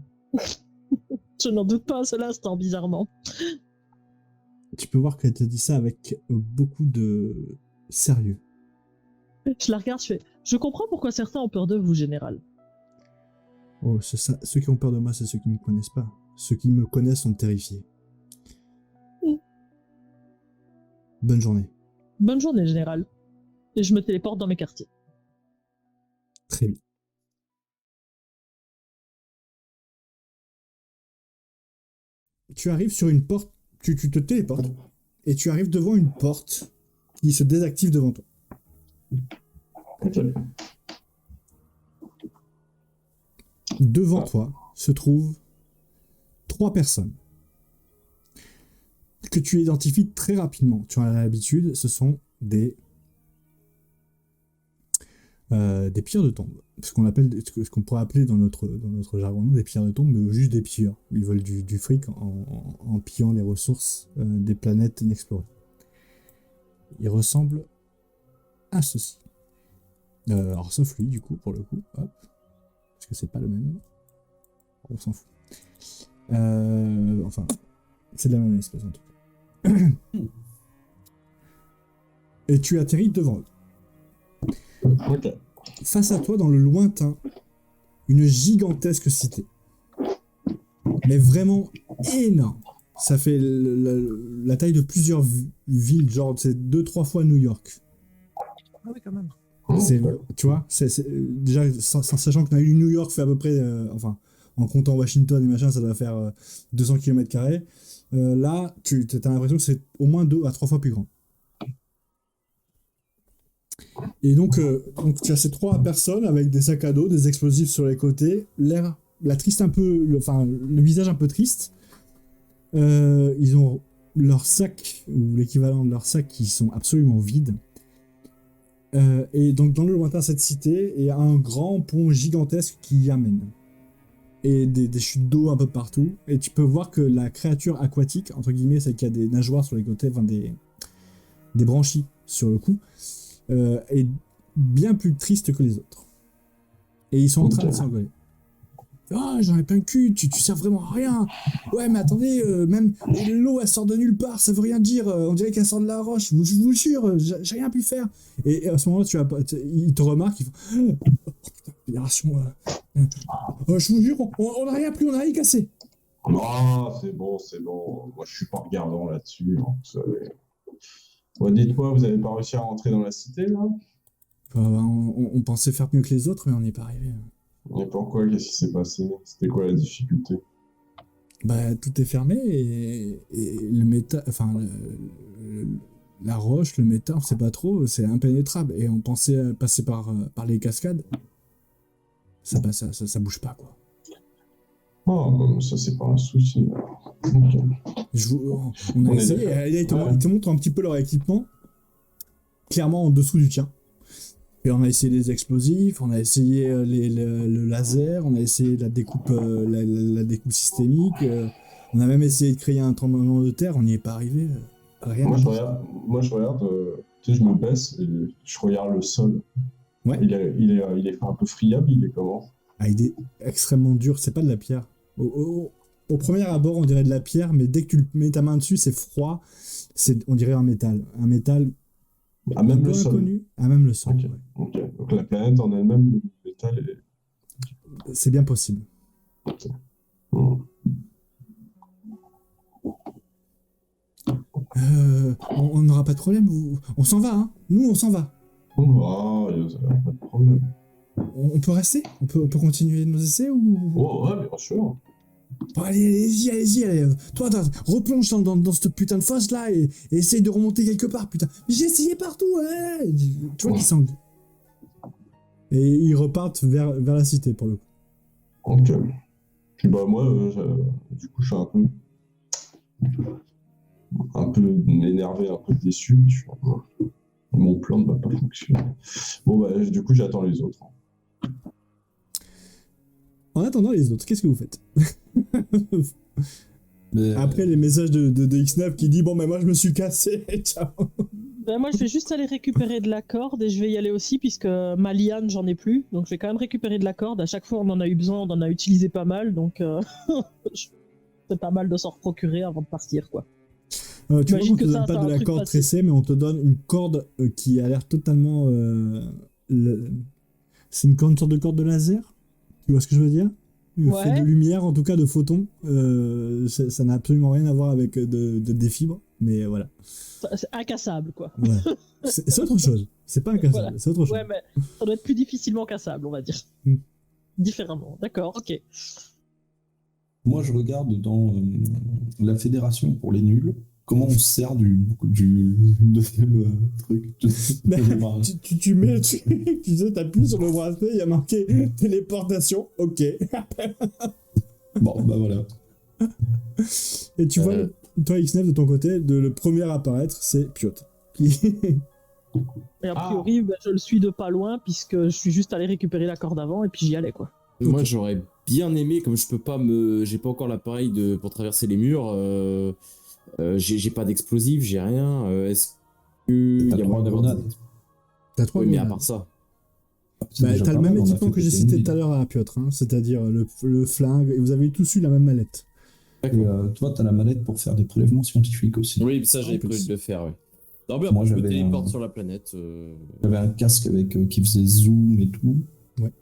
Je n'en doute pas à ce l'instant, bizarrement. Tu peux voir qu'elle te dit ça avec beaucoup de sérieux. Je la regarde, je fais. Je comprends pourquoi certains ont peur de vous, général. Oh, c'est ça. Ceux qui ont peur de moi, c'est ceux qui ne me connaissent pas. Ceux qui me connaissent sont terrifiés. Bonne journée. Bonne journée, général. Et je me téléporte dans mes quartiers. Très bien. Tu arrives sur une porte, tu te téléportes, et tu arrives devant une porte qui se désactive devant toi. Ok. Devant toi se trouvent 3 personnes que tu identifies très rapidement. Tu en as l'habitude, ce sont des pierres de tombe. Ce qu'on pourrait appeler dans notre jargon des pierres de tombe, mais juste des pilleurs. Ils veulent du fric en pillant les ressources des planètes inexplorées. Ils ressemblent à ceci. Alors sauf lui, du coup, pour le coup. Hop. Parce que c'est pas le même. On s'en fout. Enfin, c'est de la même espèce en tout cas. Et tu atterris devant eux. Ok. Face à toi, dans le lointain, une gigantesque cité. Mais vraiment énorme. Ça fait la taille de plusieurs villes, genre c'est 2-3 fois New York. Ah oui, quand même. Tu vois, déjà, sachant que New York fait à peu près, enfin, en comptant Washington et machin, ça doit faire 200 km². Là, tu as l'impression que c'est au moins 2 à 3 fois plus grand. Et donc tu as ces 3 personnes avec des sacs à dos, des explosifs sur les côtés, la triste un peu, le visage un peu triste. Ils ont leurs sacs, ou l'équivalent de leurs sacs, qui sont absolument vides. Et donc dans le lointain, cette cité, il y a un grand pont gigantesque qui y amène. Et des chutes d'eau un peu partout. Et tu peux voir que la créature aquatique, entre guillemets, celle qui a des nageoires sur les côtés, enfin des branchies sur le cou, est bien plus triste que les autres. Et ils sont en train de s'engueuler. Ah, j'en ai plein le cul, tu sers vraiment à rien. Ouais, mais attendez, même l'eau, elle sort de nulle part, ça veut rien dire. On dirait qu'elle sort de la roche. Je vous jure, j'ai rien pu faire. Et à ce moment-là, ils te remarquent, ils font oh putain, fédération. Je vous jure, on n'a rien pris, on n'a rien cassé. Ah, c'est bon. Moi, je suis pas regardant là-dessus. Hein, vous savez. Bon, dites-moi, vous avez pas réussi à rentrer dans la cité, là? On pensait faire mieux que les autres, mais on n'y est pas arrivé. Et pourquoi? Qu'est-ce qui s'est passé? C'était quoi la difficulté? Bah, tout est fermé et le métal, enfin, la roche, le métal, on sait pas trop, c'est impénétrable. Et on pensait passer par les cascades. Ça bouge pas, quoi. Oh, bon, ça, c'est pas un souci. Okay. On a essayé. Ils te montrent un petit peu leur équipement, clairement en dessous du tien. Et on a essayé les explosifs, on a essayé le laser, on a essayé la découpe, la découpe systémique. On a même essayé de créer un tremblement de terre, on n'y est pas arrivé. Rien. Moi, je regarde, tu sais, je me baisse et je regarde le sol. Ouais. Il est un peu friable, il est comment? Ah, il est extrêmement dur, c'est pas de la pierre. Au premier abord, on dirait de la pierre, mais dès que tu mets ta main dessus, c'est froid. On dirait un métal. Un métal à même le sol. Inconnu. À même le sol. Okay. Ouais. Okay. Donc la planète en elle-même, le métal est... C'est bien possible. Okay. On n'aura pas de problème. On s'en va, hein. Nous, on s'en va. Oh, pas de problème. On peut rester? On peut continuer nos essais ou... Oh, ouais, bien sûr. Bon, allez-y. Toi, replonge dans cette putain de fosse là et essaye de remonter quelque part, putain. J'ai essayé partout, ouais. Tu vois qu'ils s'engueulent. Et ils repartent vers la cité pour le coup. Ok. Puis bah moi, du coup, je suis un peu énervé, un peu déçu. Mon plan ne va pas fonctionner. Bon bah du coup, j'attends les autres. En attendant les autres, qu'est-ce que vous faites? Après les messages de X9 qui dit bon mais moi je me suis cassé, ciao. Ben moi je vais juste aller récupérer de la corde et je vais y aller aussi puisque ma liane j'en ai plus, donc je vais quand même récupérer de la corde. À chaque fois on en a eu besoin, on en a utilisé pas mal, donc c'est pas mal de s'en procurer avant de partir quoi. Tu vois qu'on te donne pas de la corde tressée, mais on te donne une corde qui a l'air totalement... C'est une sorte de corde de laser. Tu vois ce que je veux dire? Fait de lumière, en tout cas de photons. Ça n'a absolument rien à voir avec des fibres. Mais voilà. C'est incassable, quoi. Ouais. C'est autre chose. C'est pas incassable, Voilà. c'est autre chose. Ouais, mais ça doit être plus difficilement cassable, on va dire. Hmm. Différemment. D'accord, ok. Moi, je regarde dans la fédération pour les nuls, comment on se sert du deuxième truc. Mais tu mets, tu sais, t'appuies sur le bracelet, il y a marqué téléportation, ok. Bon, bah voilà. Et tu vois, toi, X9, de ton côté, le premier à apparaître, c'est Piotr. Et a priori, je le suis de pas loin, puisque je suis juste allé récupérer la corde avant, et puis j'y allais, quoi. Moi, j'aurais bien aimé, comme je peux pas j'ai pas encore l'appareil pour traverser les murs, j'ai pas d'explosifs, j'ai rien. Est-ce que T'as y a 3 moyen d'avoir grenades. T'as 3 Oui, mais à grenades. part ça. C'est Bah, déjà t'as le pas même mal, on a équipement fait que j'ai péter cité une tout à ville. l'heure à Piotr, hein, c'est-à-dire le flingue, et vous avez tous eu la même mallette. Et D'accord. toi, t'as la mallette pour faire des prélèvements scientifiques aussi. Oui, ça, j'avais En plus. prévu de le faire, ouais. Non, mais Moi, après, je me j'avais téléporte un- sur la planète. J'avais un casque qui faisait zoom et tout. Ouais.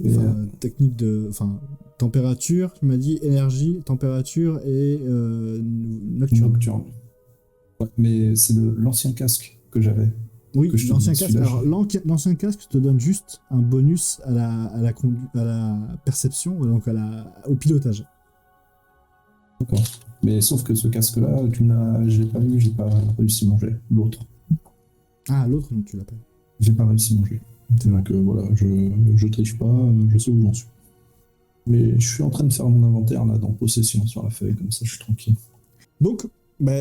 Et, Enfin, technique de... Enfin, température, tu m'as dit énergie, température et nocturne. nocturne. Ouais, mais c'est l'ancien casque que j'avais. Oui, que je te l'ancien dis, casque. celui-là, Alors, l'ancien casque te donne juste un bonus à la perception, donc au pilotage. D'accord. Mais sauf que ce casque-là, je l'ai pas eu, j'ai pas réussi à manger. L'autre, Ah, l'autre, non, tu l'appelles. j'ai pas réussi à manger. C'est vrai. Donc voilà, je triche pas, je sais où j'en suis. Mais je suis en train de faire mon inventaire là dans possession sur la feuille, comme ça je suis tranquille. Donc, bah,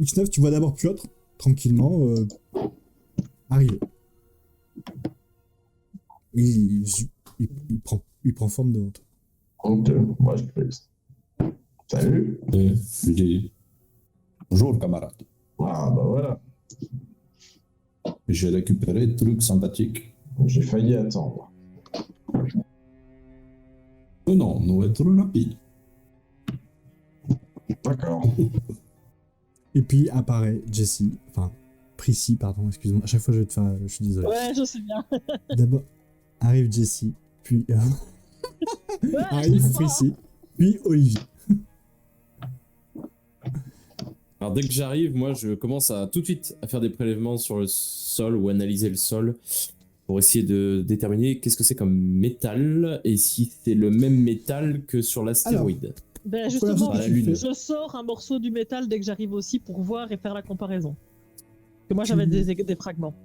X9, tu vois d'abord Piotr, tranquillement, arriver. Il prend forme devant toi. Donc, moi, je fais. Salut. Et je lui dis bonjour camarade. Ah, bah voilà. J'ai récupéré des trucs sympathiques. J'ai failli attendre. Non, nous être rapide. D'accord. Et puis apparaît Jessie, enfin, Prissy, pardon, excuse-moi, à chaque fois je vais te faire, je suis désolé. Ouais, je sais bien. D'abord arrive Jessie, puis Ouais, arrive je sais. Prissy, puis Olivier. Alors, dès que j'arrive, moi, je commence tout de suite à faire des prélèvements sur le sol ou analyser le sol pour essayer de déterminer qu'est-ce que c'est comme métal et si c'est le même métal que sur l'astéroïde. Ben Première justement, chose que tu fais. je sors un morceau du métal dès que j'arrive aussi pour voir et faire la comparaison. Que moi j'avais des fragments.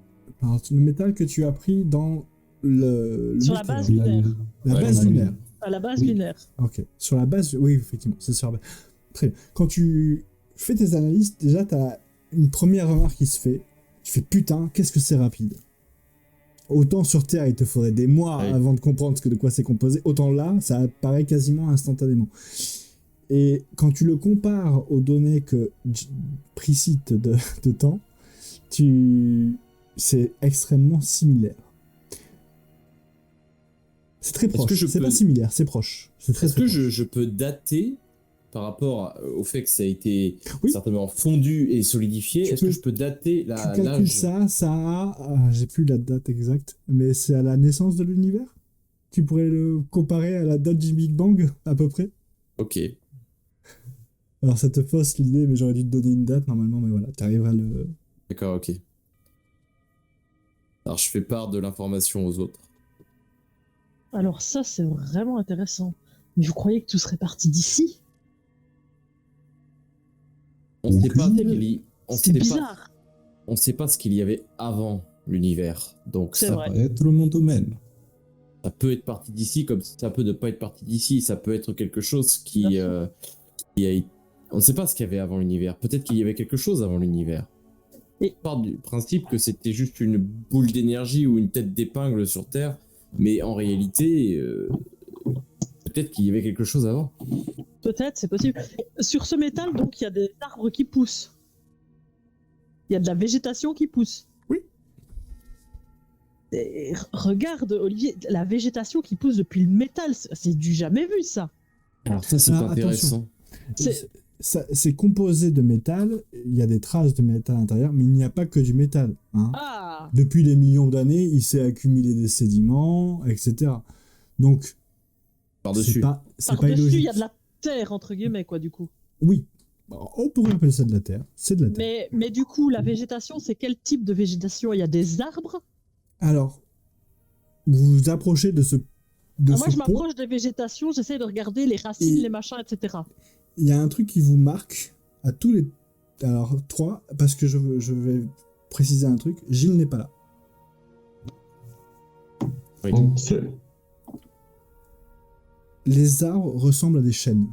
Alors, le métal que tu as pris dans le Sur la météore. base lunaire. La Ouais, base on a lunaire. À la base Oui. lunaire. Ok. Sur la base, oui, effectivement, c'est sur la base. Très bien. Quand tu fais tes analyses, déjà, tu as une première remarque qui se fait. Tu fais putain, qu'est-ce que c'est rapide. Autant sur Terre, il te faudrait des mois Oui. avant de comprendre de quoi c'est composé. Autant là, ça apparaît quasiment instantanément. Et quand tu le compares aux données que Prissy de temps, c'est extrêmement similaire. C'est très Est-ce proche. que je C'est peux- pas similaire, c'est proche. C'est très Est-ce très que proche. je peux dater par rapport au fait que ça a été Oui. certainement fondu et solidifié? Tu Est-ce que peux- je peux dater Tu calcules l'âge? ça a... j'ai plus la date exacte, mais c'est à la naissance de l'univers. Tu pourrais le comparer à la date du Big Bang, à peu près. Ok. Alors ça te fausse l'idée, mais j'aurais dû te donner une date normalement, mais voilà, tu arriveras à le... D'accord, ok. Alors je fais part de l'information aux autres. Alors ça c'est vraiment intéressant. Mais vous croyez que tout serait parti d'ici? On sait pas Aucune ce idée. qu'il y... on C'est sait pas... bizarre. on sait pas ce qu'il y avait avant l'univers. Donc C'est ça, vrai. Ça va être mon domaine. ça peut être parti d'ici comme ça peut ne pas être parti d'ici. Ça peut être quelque chose qui Bien sûr. qui a... On ne sait pas ce qu'il y avait avant l'univers. Peut-être qu'il y avait quelque chose avant l'univers. Et- On part du principe que c'était juste une boule d'énergie ou une tête d'épingle sur Terre, mais en réalité, peut-être qu'il y avait quelque chose avant. Peut-être, c'est possible. Sur ce métal, donc, il y a des arbres qui poussent. Il y a de la végétation qui pousse. Oui. Et regarde, Olivier, la végétation qui pousse depuis le métal, c'est du jamais vu, ça. Alors ça, c'est Alors, intéressant. C'est- C'est composé de métal, il y a des traces de métal à l'intérieur, mais il n'y a pas que du métal. Hein. Ah, Depuis des millions d'années, il s'est accumulé des sédiments, etc. Donc, c'est Par-dessus. pas par-dessus, il illogique. y a de la terre, entre guillemets, quoi, du coup. Oui, On pourrait appeler ça de la terre. C'est de la terre. Mais du coup, la végétation, c'est quel type de végétation? Il y a des arbres? Alors, vous vous approchez de ce Moi, je pont. m'approche des végétations, j'essaie de regarder les racines, Et- les machins, etc. Il y a un truc qui vous marque à tous les... Alors, 3, parce que je vais préciser un truc. Gilles n'est pas là. Oui. Ok. Les arbres ressemblent à des chênes.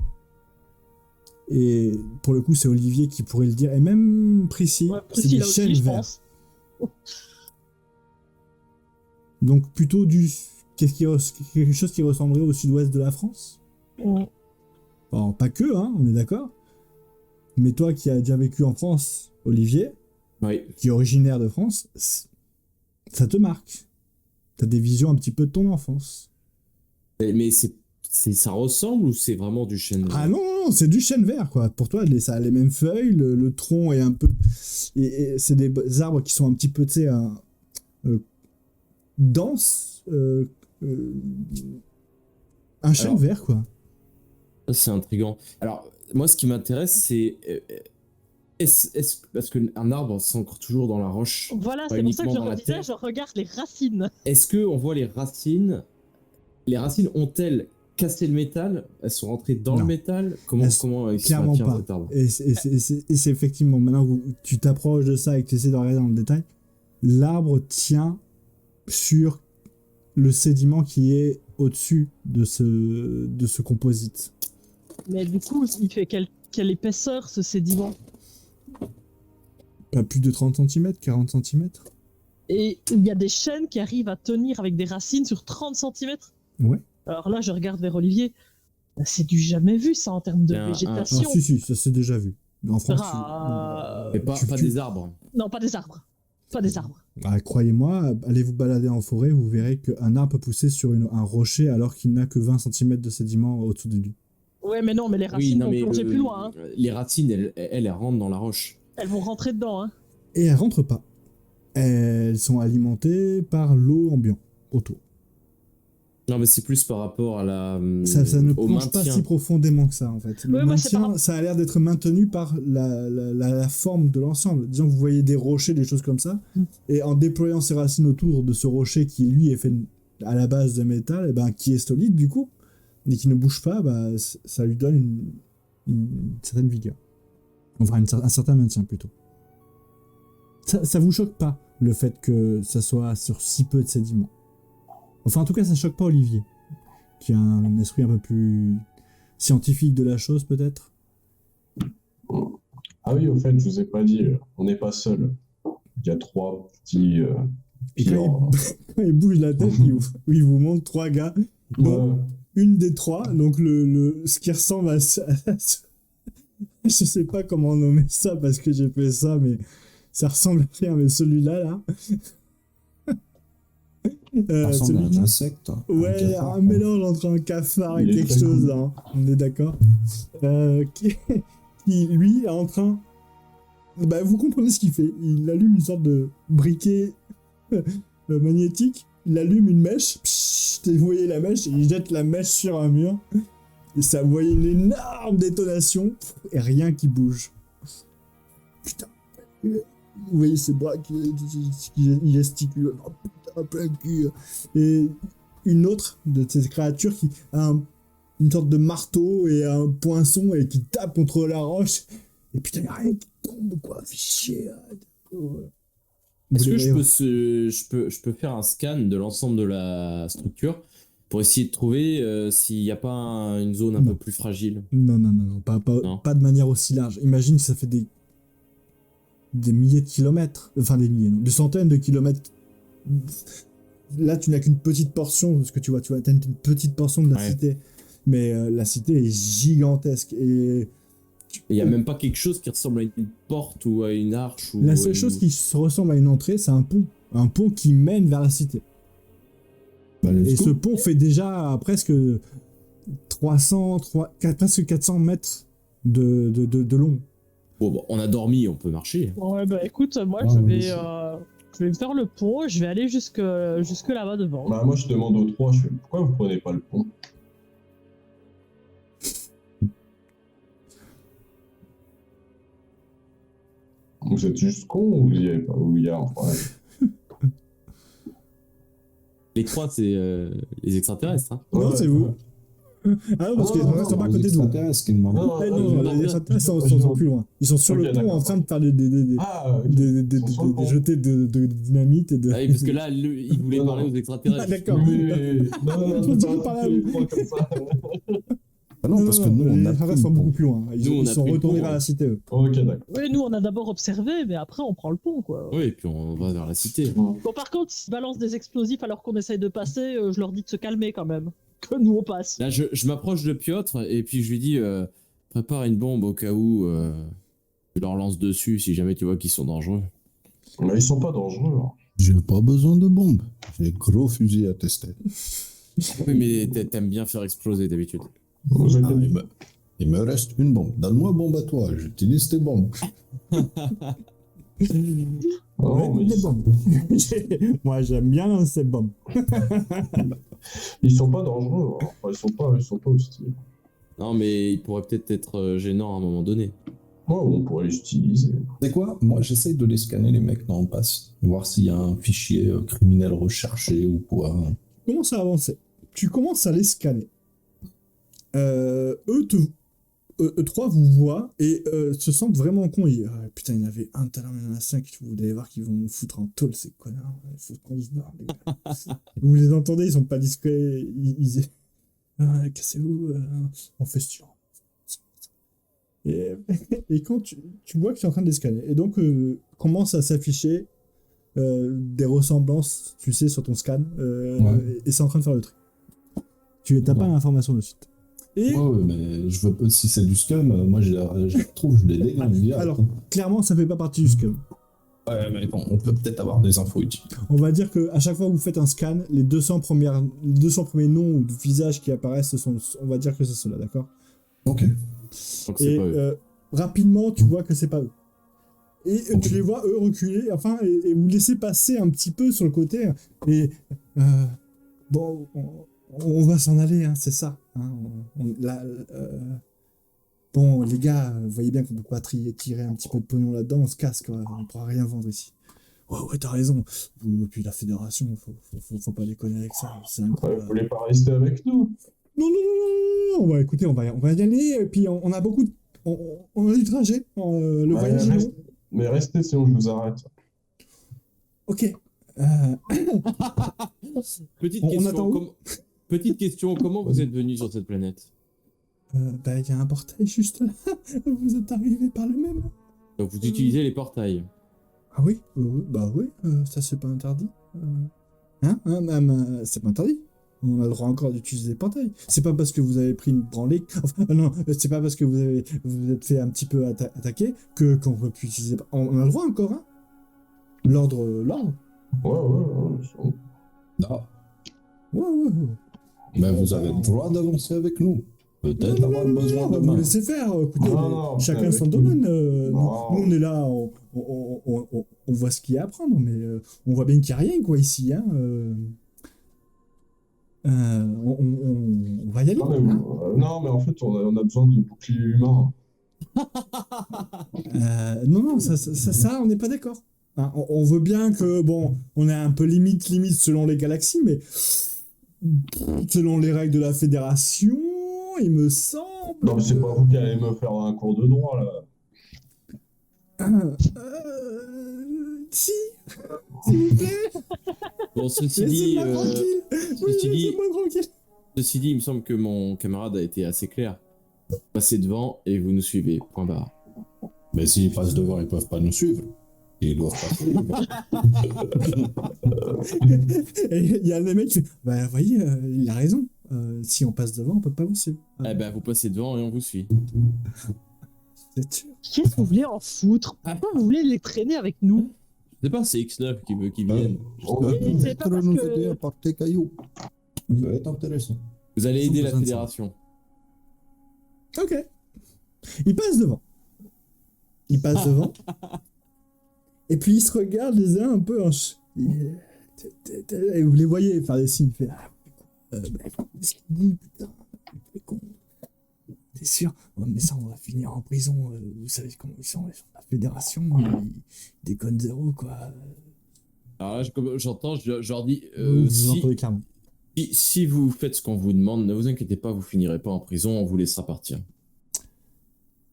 Et pour le coup, c'est Olivier qui pourrait le dire. Et même Prissy, Ouais, c'est Priscilla des aussi, chênes je verts. pense. Donc plutôt quelque chose qui ressemblerait au sud-ouest de la France. Ouais. Alors, pas que, hein, on est d'accord. Mais toi qui as déjà vécu en France, Olivier, Oui. qui est originaire de France, ça te marque. T'as des visions un petit peu de ton enfance. Mais ça ressemble ou c'est vraiment du chêne? Ah non, c'est du chêne vert, quoi. Pour toi, ça a les mêmes feuilles, le tronc est un peu... Et c'est des arbres qui sont un petit peu, tu sais, denses. Un chêne Alors, vert, quoi. Ça, c'est intriguant. Alors, moi, ce qui m'intéresse, c'est... parce qu'un arbre, c'est encore toujours dans la roche. Voilà, Pas c'est pour ça que je uniquement dans la redisais, terre. je regarde les racines. Est-ce qu'on voit les racines? Les racines ont-elles cassé le métal? Elles sont rentrées dans Non. le métal? Comment il se Clairement maintient pas. cet arbre? Et c'est effectivement, maintenant que tu t'approches de ça et que tu essaies de regarder dans le détail, l'arbre tient sur le sédiment qui est au-dessus de ce composite. Mais du coup, il fait quelle épaisseur ce sédiment? Pas plus de 30 cm, 40 cm. Et il y a des chênes qui arrivent à tenir avec des racines sur 30 cm. Ouais. Alors là, je regarde vers Olivier. C'est du jamais vu, ça, en termes de Il y a un- Ah, végétation. si, ça c'est déjà vu. En France, Ah, Mais pas tu- des arbres. Non, pas des arbres. Pas des arbres. Ah, croyez-moi, allez vous balader en forêt, vous verrez qu'un arbre peut pousser sur un rocher alors qu'il n'a que 20 cm de sédiment au-dessous de lui. Ouais, mais non, mais les Oui, racines non, vont mais plonger plus loin. Hein. les racines, elles rentrent dans la roche. Elles vont rentrer dedans. Hein. Et elles rentrent pas. Elles sont alimentées par l'eau ambiante autour. Non, mais c'est plus par rapport à Ça ne au plonge pas maintien. si profondément que ça, en fait. Le Ouais, moi, c'est maintien, par- ça a l'air d'être maintenu par la forme de l'ensemble. Disons que vous voyez des rochers, des choses comme ça, et en déployant ses racines autour de ce rocher qui, lui, est fait à la base de métal, et ben, qui est solide, du coup, et qui ne bouge pas, bah, ça lui donne une certaine vigueur. Enfin, un certain maintien, plutôt. Ça vous choque pas, le fait que ça soit sur si peu de sédiments? Enfin, en tout cas, ça choque pas Olivier, qui a un esprit un peu plus scientifique de la chose, peut-être. Ah oui, au fait, je vous ai pas dit, on n'est pas seul. Il y a 3 petits Et quand pires. quand il bouge la tête, il vous montre 3 gars, dont une des 3, donc ce qui ressemble à je sais pas comment nommer ça parce que j'ai fait ça, mais ça ressemble à rien, mais celui-là, là. Ça ressemble à celui un insecte. Ouais, cafard, un quoi. mélange entre un cafard et Il est quelque très chose, cool. hein. On est d'accord. Qui, lui, est en train... Bah, vous comprenez ce qu'il fait. Il allume une sorte de briquet magnétique, il allume une mèche, pssst, vous voyez la mèche, et il jette la mèche sur un mur, et ça, vous voyez une énorme détonation, et rien qui bouge. Putain. Vous voyez ses bras qui gesticulent. Oh, putain, plein cul. Et une autre de ces créatures qui a une sorte de marteau et un poinçon et qui tape contre la roche. Et putain, y'a rien qui tombe, quoi. Fais chier. Est-ce que je peux faire un scan de l'ensemble de la structure pour essayer de trouver s'il n'y a pas une zone un Non. peu plus fragile? Non, Non. pas de manière aussi large. Imagine que ça fait des milliers de kilomètres. Enfin, des milliers, non, des centaines de kilomètres. Là, tu n'as qu'une petite portion, parce que tu vois, t'as une petite portion de la Ouais. cité. Mais la cité est gigantesque. Et Il n'y a même pas quelque chose qui ressemble à une porte ou à une arche ou la à seule une- chose qui se ressemble à une entrée, c'est un pont. Un pont qui mène vers la cité. Bah, let's Et go. ce pont fait déjà presque presque 400 mètres de long. Bon, on a dormi, on peut marcher. Ouais, bah écoute, moi Ah, je oui, vais faire le pont, je vais aller jusque là-bas devant. Bah, moi, je demande aux 3, je fais, pourquoi vous prenez pas le pont? Vous êtes juste con ou il y a un problème? Les trois, c'est les extraterrestres. Hein. Non, c'est vous. Ah non, parce qu'ils sont pas à côté de vous. extraterrestres qui demandent. Non, Eh non, non, non, les extraterrestres sont plus loin. Ils sont sur Ok, le pont d'accord. en train de faire des Ah, ok. des Ils sont sur le pont. jetés de dynamite et de. Ah oui, parce que là, il voulait Non, parler non. aux extraterrestres. Ah, d'accord. Oui, non, Je me dis non, pas là, tu oui. les prends comme ça. Ah non, parce que nous, on les a extraterrestres sont beaucoup plus loin. Nous, Ils on a sont pris le retournés pont, vers hein. la cité, eux. Ok, d'accord. Oui, nous on a d'abord observé, mais après on prend le pont quoi. Oui, et puis on va vers la cité. Bon, par contre, s'ils balancent des explosifs alors qu'on essaye de passer, je leur dis de se calmer quand même. Que nous on passe. Là, je m'approche de Piotr et puis je lui dis prépare une bombe au cas où tu leur lances dessus si jamais tu vois qu'ils sont dangereux. Mais ils sont pas dangereux. Hein. J'ai pas besoin de bombes. J'ai gros fusil à tester. Oui, mais t'aimes bien faire exploser d'habitude. Vous Ah, inquiétez- il me reste une bombe. Donne-moi bombe à toi. J'utilise tes bombes. Non, mais Des bombes. Moi, j'aime bien ces bombes. ils sont pas dangereux. Hein. Enfin, ils sont pas hostiles. Non, mais il pourrait peut-être être gênant à un moment donné. Ouais, on pourrait les utiliser. C'est quoi? Moi, j'essaye de les scanner, les mecs, dans le pass. Voir s'il y a un fichier criminel recherché ou quoi. Tu commences à avancer. Tu commences à les scanner. Eux trois vous voient et se sentent vraiment cons. Putain, il y en avait un tout à l'heure, il y en a 5. Vous allez voir qu'ils vont nous foutre en tôle, ces connards. Il faut qu'on se barre, les gars. Vous les entendez, ils sont pas discrets. Cassez-vous, on fait ce genre. Et quand tu vois que tu es en train de les scanner, et donc commence à s'afficher des ressemblances, tu sais, sur ton scan, Ouais. et c'est en train de faire le tri. Tu n'as pas Ouais. l'information de suite. Et Ouais, mais je veux pas, si c'est du scum, moi je les trouve, je les déglingue direct. alors, clairement, ça fait pas partie du scum. Ouais, mais bon, on peut peut-être avoir des infos utiles. On va dire qu'à chaque fois que vous faites un scan, les 200 premiers noms ou visages qui apparaissent, on va dire que c'est ceux-là, d'accord? Ok. Donc c'est Et pas eux. rapidement, tu vois que c'est pas eux. Et Ok. tu les vois, eux, reculer, enfin, et vous laissez passer un petit peu sur le côté. Et bon, on va s'en aller, hein, c'est ça. Hein, bon, les gars, vous voyez bien qu'on peut pas tirer un petit peu de pognon là-dedans, on se casse, quoi. On pourra rien vendre ici. Ouais, t'as raison. Et puis la fédération, faut pas déconner avec ça. C'est Ouais, incroyable. vous voulez pas rester avec nous? Non, on va écouter, on va y aller, et puis on a beaucoup de... On a du trajet, le Ouais, voyage est long. mais restez sinon je vous arrête. Ok. Petite on question, attend où petite question, comment vous êtes venu sur cette planète? Bah, il y a un portail juste là. Vous êtes arrivé par le même. Donc vous utilisez les portails. Ah oui, bah oui, ça c'est pas interdit. C'est pas interdit. On a le droit encore d'utiliser les portails. C'est pas parce que vous avez pris une branlée. Enfin, non, c'est pas parce que vous êtes fait un petit peu attaquer qu'on peut plus utiliser. On a le droit encore, hein. L'ordre. Ouais. Non. Ouais. Mais vous avez le droit d'avancer avec nous. Peut-être Non, avoir besoin on de va vous main. laisser faire. Écoutez, Non, chacun avec son nous. domaine. Nous, Non. on est là, on voit ce qu'il y a à apprendre, mais on voit bien qu'il n'y a rien, quoi, ici. Hein, on va y aller. Non, mais en fait, on a besoin de boucliers humains. Non, ça, on n'est pas d'accord. Hein, on veut bien que, bon, on est un peu limite selon les galaxies, mais selon les règles de la fédération, il me semble. Non, mais c'est pas vous qui allez me faire un cours de droit, là. Si, s'il vous plaît, Bon, ceci dit, laissez-moi tranquille. Oui, ceci dit- laissez-moi tranquille. ceci dit, il me semble que mon camarade a été assez clair. Passez devant et vous nous suivez. Point barre. Mais s'ils passent devant, ils peuvent pas nous suivre. Ils doivent passer devant. Et il y a des mecs qui font, bah, vous voyez, il a raison. Si on passe devant, on peut pas vous suivre. Eh ben, vous passez devant et on vous suit. C'est sûr. Qu'est-ce que vous voulez en foutre? Pourquoi vous voulez les traîner avec nous? Je sais pas, c'est X9 qui veut qu'ils viennent. Oui, c'est pas parce nous que- aider à porter cailloux. Ça peut être intéressant. Vous allez Ils ont aider la besoin de ça. fédération. Ok. Il passe devant. Il passe devant. Et puis ils se regardent les uns un peu en et vous les voyez faire des signes. Il fait, qu'est-ce qu'il dit, putain, c'est con. T'es sûr? Oh, mais ça, on va finir en prison. Vous savez comment ils sont la fédération. Ils déconnent zéro, quoi. Alors là, comme j'entends, je leur dis, Vous si, entendez clairement. si vous faites ce qu'on vous demande, ne vous inquiétez pas, vous finirez pas en prison, on vous laissera partir.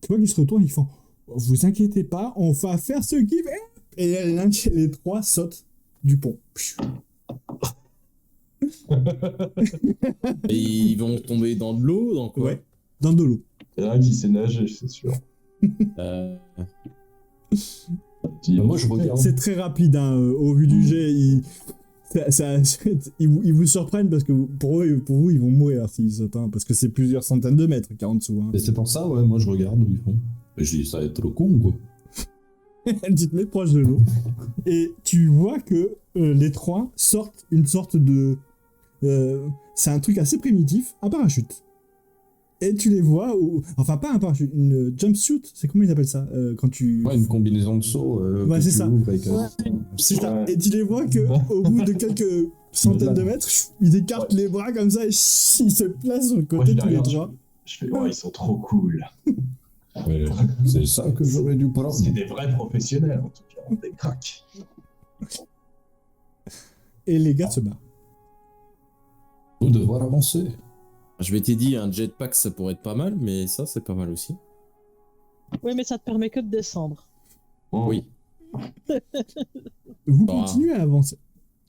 Tu vois qu'ils se retournent, ils font vous inquiétez pas, on va faire ce qu'il fait. Et les trois sautent du pont. Et ils vont tomber dans de l'eau, dans quoi? Ouais, dans de l'eau. Il y en a un qui sait nager, c'est sûr. Moi, je regarde. C'est très rapide, hein, au vu du jet. Ils vous surprennent parce que pour vous, ils vont mourir s'ils sautent, hein, parce que c'est plusieurs centaines de mètres qu'il y a en dessous. Hein. Et c'est pour ça, ouais, moi je regarde où ils font. Et je dis, ça va être trop con, quoi. Tu te mets proche de l'eau. Et tu vois que les trois sortent une sorte de... c'est un truc assez primitif, un parachute. Et tu les vois, enfin pas un parachute, une jumpsuit, c'est comment ils appellent ça quand tu... Ouais, une combinaison de saut. Ouais, que c'est tu ça. ouvres avec, C'est ça. Ouais. Et tu les vois que au bout de quelques centaines de mètres, ils écartent les bras comme ça et ils se placent sur le Moi, je côté les tous les regarde, trois. je fais, ouais, ils sont trop cool. Ouais, c'est ça que j'aurais dû prendre. C'est des vrais professionnels, en tout cas, des cracks. Et les gars se barrent. Faut devoir avancer. Je m'étais dit, un jetpack, ça pourrait être pas mal, mais ça, c'est pas mal aussi. Oui, mais ça te permet que de descendre. Oui. Vous Bah. continuez à avancer.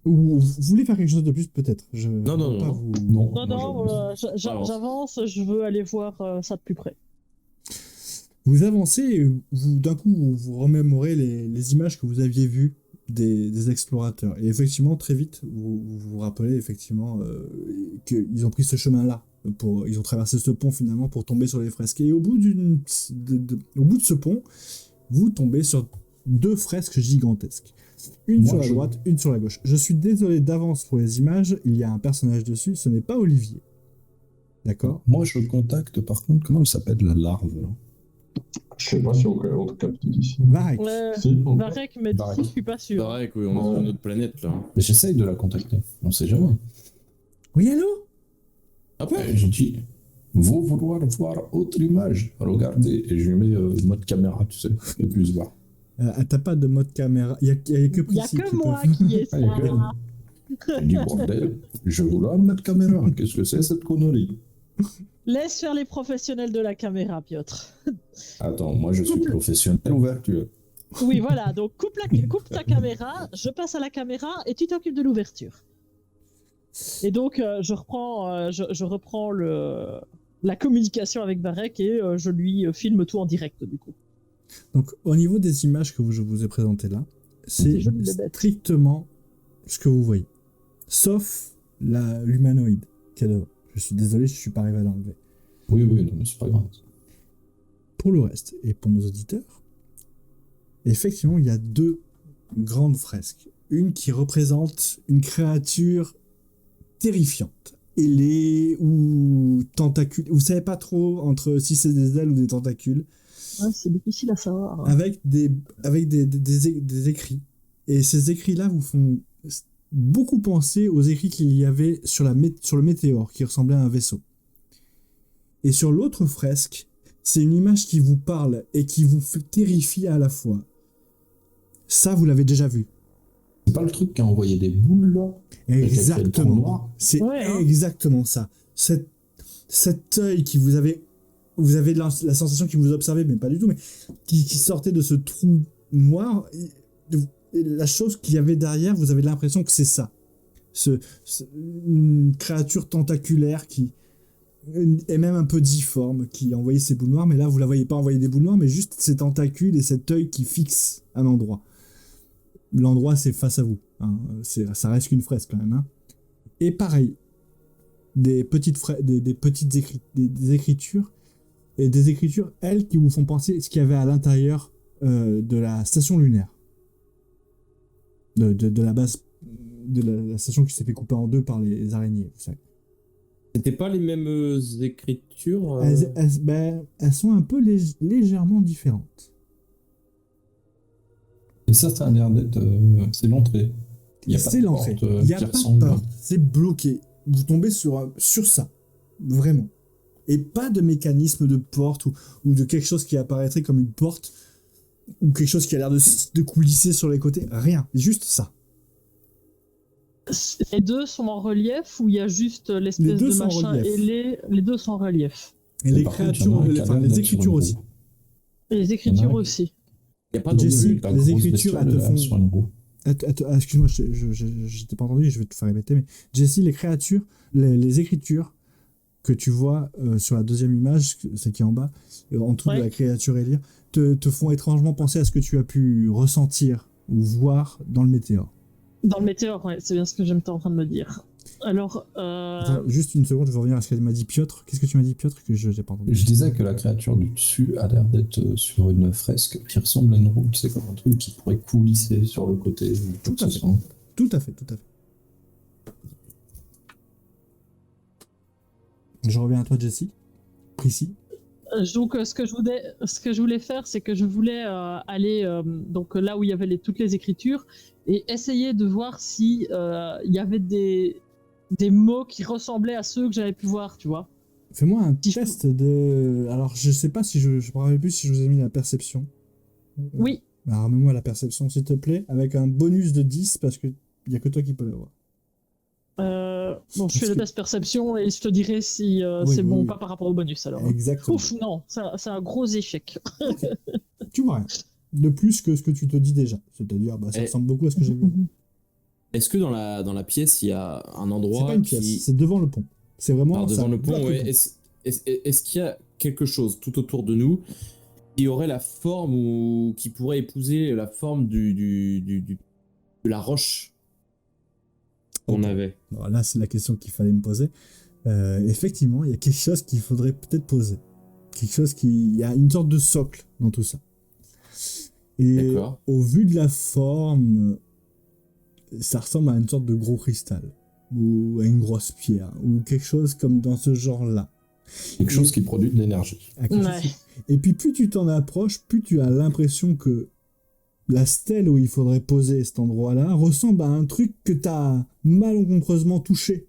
Ou vous voulez faire quelque chose de plus peut-être. Non, non, pas non. vous- Non, Non, non, Avance. j'avance, je veux aller voir ça de plus près. Vous avancez et d'un coup vous remémorez les images que vous aviez vues des explorateurs. Et effectivement, très vite, vous rappelez effectivement qu'ils ont pris ce chemin-là. Ils ont traversé ce pont finalement pour tomber sur les fresques. Et au bout au bout de ce pont, vous tombez sur deux fresques gigantesques. Une Moi, sur la je- droite, une sur la gauche. Je suis désolé d'avance pour les images, il y a un personnage dessus, ce n'est pas Olivier. D'accord? Moi, je contacte, par contre, comment elle s'appelle, la larve, là? Je sais pas si on te capte d'ici. Varek. Si, on- Varek, mais Varek. d'ici, je suis pas C'est sûr. vrai que oui, on est sur une autre planète, là. Mais j'essaye de la contacter. On sait jamais. Oui, allô? Après, Je dis, vous vouloir voir autre image, regardez. Et je lui mets mode caméra, tu sais, et plus voir. T'as pas de mode caméra. Il y a que Il y a Prissy que qui moi peut- qui ai ça. Ah, il y a que- Je dis, bordel, je veux vouloir mettre caméra. Qu'est-ce que c'est cette connerie? Laisse faire les professionnels de la caméra, Piotr. Attends, moi je suis professionnel ouverture. Oui, voilà, donc coupe ta caméra, je passe à la caméra et tu t'occupes de l'ouverture. Et donc, je reprends la communication avec Varek et je lui filme tout en direct, du coup. Donc, au niveau des images que je vous ai présentées là, c'est C'est joli, les bêtes. strictement ce que vous voyez. Sauf l'humanoïde qu'il y a devant. Je suis désolé, je suis pas arrivé à l'enlever. Oui, oui, non, mais c'est pas grave. Pour le reste, et pour nos auditeurs, effectivement, il y a deux grandes fresques. Une qui représente une créature terrifiante, ailée ou tentacule. Vous savez pas trop entre si c'est des ailes ou des tentacules. Ouais, c'est difficile à savoir. Avec des écrits. Et ces écrits-là vous font beaucoup penser aux écrits qu'il y avait sur le météore, qui ressemblait à un vaisseau. Et sur l'autre fresque, c'est une image qui vous parle et qui vous fait terrifier à la fois. Ça, vous l'avez déjà vu. C'est pas le truc qui a envoyé des boules là? Avec le trou Exactement. noir. C'est Ouais, hein. exactement ça. Cet œil qui vous avez la sensation qu'il vous observait, mais pas du tout, mais qui sortait de ce trou noir. Et la chose qu'il y avait derrière, vous avez l'impression que c'est ça. Une créature tentaculaire qui est même un peu difforme, qui envoyait ses boules noires, mais là vous la voyez pas envoyer des boules noires, mais juste ses tentacules et cet œil qui fixe un endroit. L'endroit c'est face à vous, hein. Ça reste qu'une fresque quand même, hein. Et pareil, des petites écritures, et des écritures, elles, qui vous font penser ce qu'il y avait à l'intérieur de la station lunaire. De la base, de la station qui s'est fait couper en deux par les araignées, vous savez. c'était pas les mêmes écritures Elles sont un peu légèrement différentes. Et ça a l'air d'être. C'est l'entrée. Il y a pas C'est de l'entrée. porte Il n'y a qui pas de ressemble. porte. C'est bloqué. Vous tombez sur ça. Vraiment. Et pas de mécanisme de porte ou de quelque chose qui apparaîtrait comme une porte ou quelque chose qui a l'air de coulisser sur les côtés. Rien, juste ça. Les deux sont en relief ou il y a juste Les l'espèce deux de sont en machin relief. et les deux sont en relief. Et Mais les par contre, créatures, il y en a un qui a l'air les d'être écritures sur une aussi. roue. Et les Il y en écritures a un aussi. Il n'y a pas non Jessie, plus. La les grosse écritures, elles te bestiole, là, font- sur une roue. Excuse-moi, je t'ai pas entendu, je vais te faire répéter, mais Jessie, les créatures, les écritures que tu vois sur la deuxième image, c'est qui est en bas, en dessous de Ouais. la créature élire, te font étrangement penser à ce que tu as pu ressentir ou voir dans le météore. Dans le météore, ouais, c'est bien ce que j'étais en train de me dire. Alors, Attends, juste une seconde, je vais revenir à ce qu'elle m'a dit Piotr. Qu'est-ce que tu m'as dit, Piotr, que je n'ai pas entendu? Je disais que la créature du dessus a l'air d'être sur une fresque qui ressemble à une roue. C'est comme un truc qui pourrait coulisser sur le côté. Tout à fait. Tout à fait, tout à fait. Je reviens à toi, Jessie. Prissy. donc, ce que je voulais faire, c'est que je voulais aller donc là où il y avait toutes les écritures et essayer de voir si il y avait des mots qui ressemblaient à ceux que j'avais pu voir, tu vois. Fais-moi un Si je test de... Alors, je sais pas si je me rappelle plus si je vous ai mis la perception. Oui, Bah, remets-moi la perception, s'il te plaît, avec un bonus de 10, parce que il y a que toi qui peux l'avoir. bon, je fais le test perception et je te dirai si Oui, c'est oui, bon ou oui. pas par rapport au bonus alors. Exactement. Ouf, non, c'est un gros échec. Tu vois rien. De plus que ce que tu te dis déjà. C'est-à-dire, bah, ça Et- ressemble beaucoup à ce que j'ai vu. Est-ce que dans la pièce, il y a un C'est endroit pas une qui. pièce, c'est devant le pont. C'est vraiment... Alors, ça devant le bloque pont, ouais. pont. Est-ce qu'il y a quelque chose tout autour de nous qui aurait la forme ou qui pourrait épouser la forme de la roche qu'on Ok. avait? Alors là, c'est la question qu'il fallait me poser. Effectivement, il y a quelque chose qu'il faudrait peut-être poser. Quelque chose qui... Il y a une sorte de socle dans tout ça. Et D'accord. au vu de la forme, ça ressemble à une sorte de gros cristal. Ou à une grosse pierre. Ou quelque chose comme dans ce genre-là. Quelque chose qui produit de l'énergie. À quelque Ouais. chose qui- Et puis plus tu t'en approches, plus tu as l'impression que la stèle où il faudrait poser cet endroit-là ressemble à un truc que t'as malencontreusement touché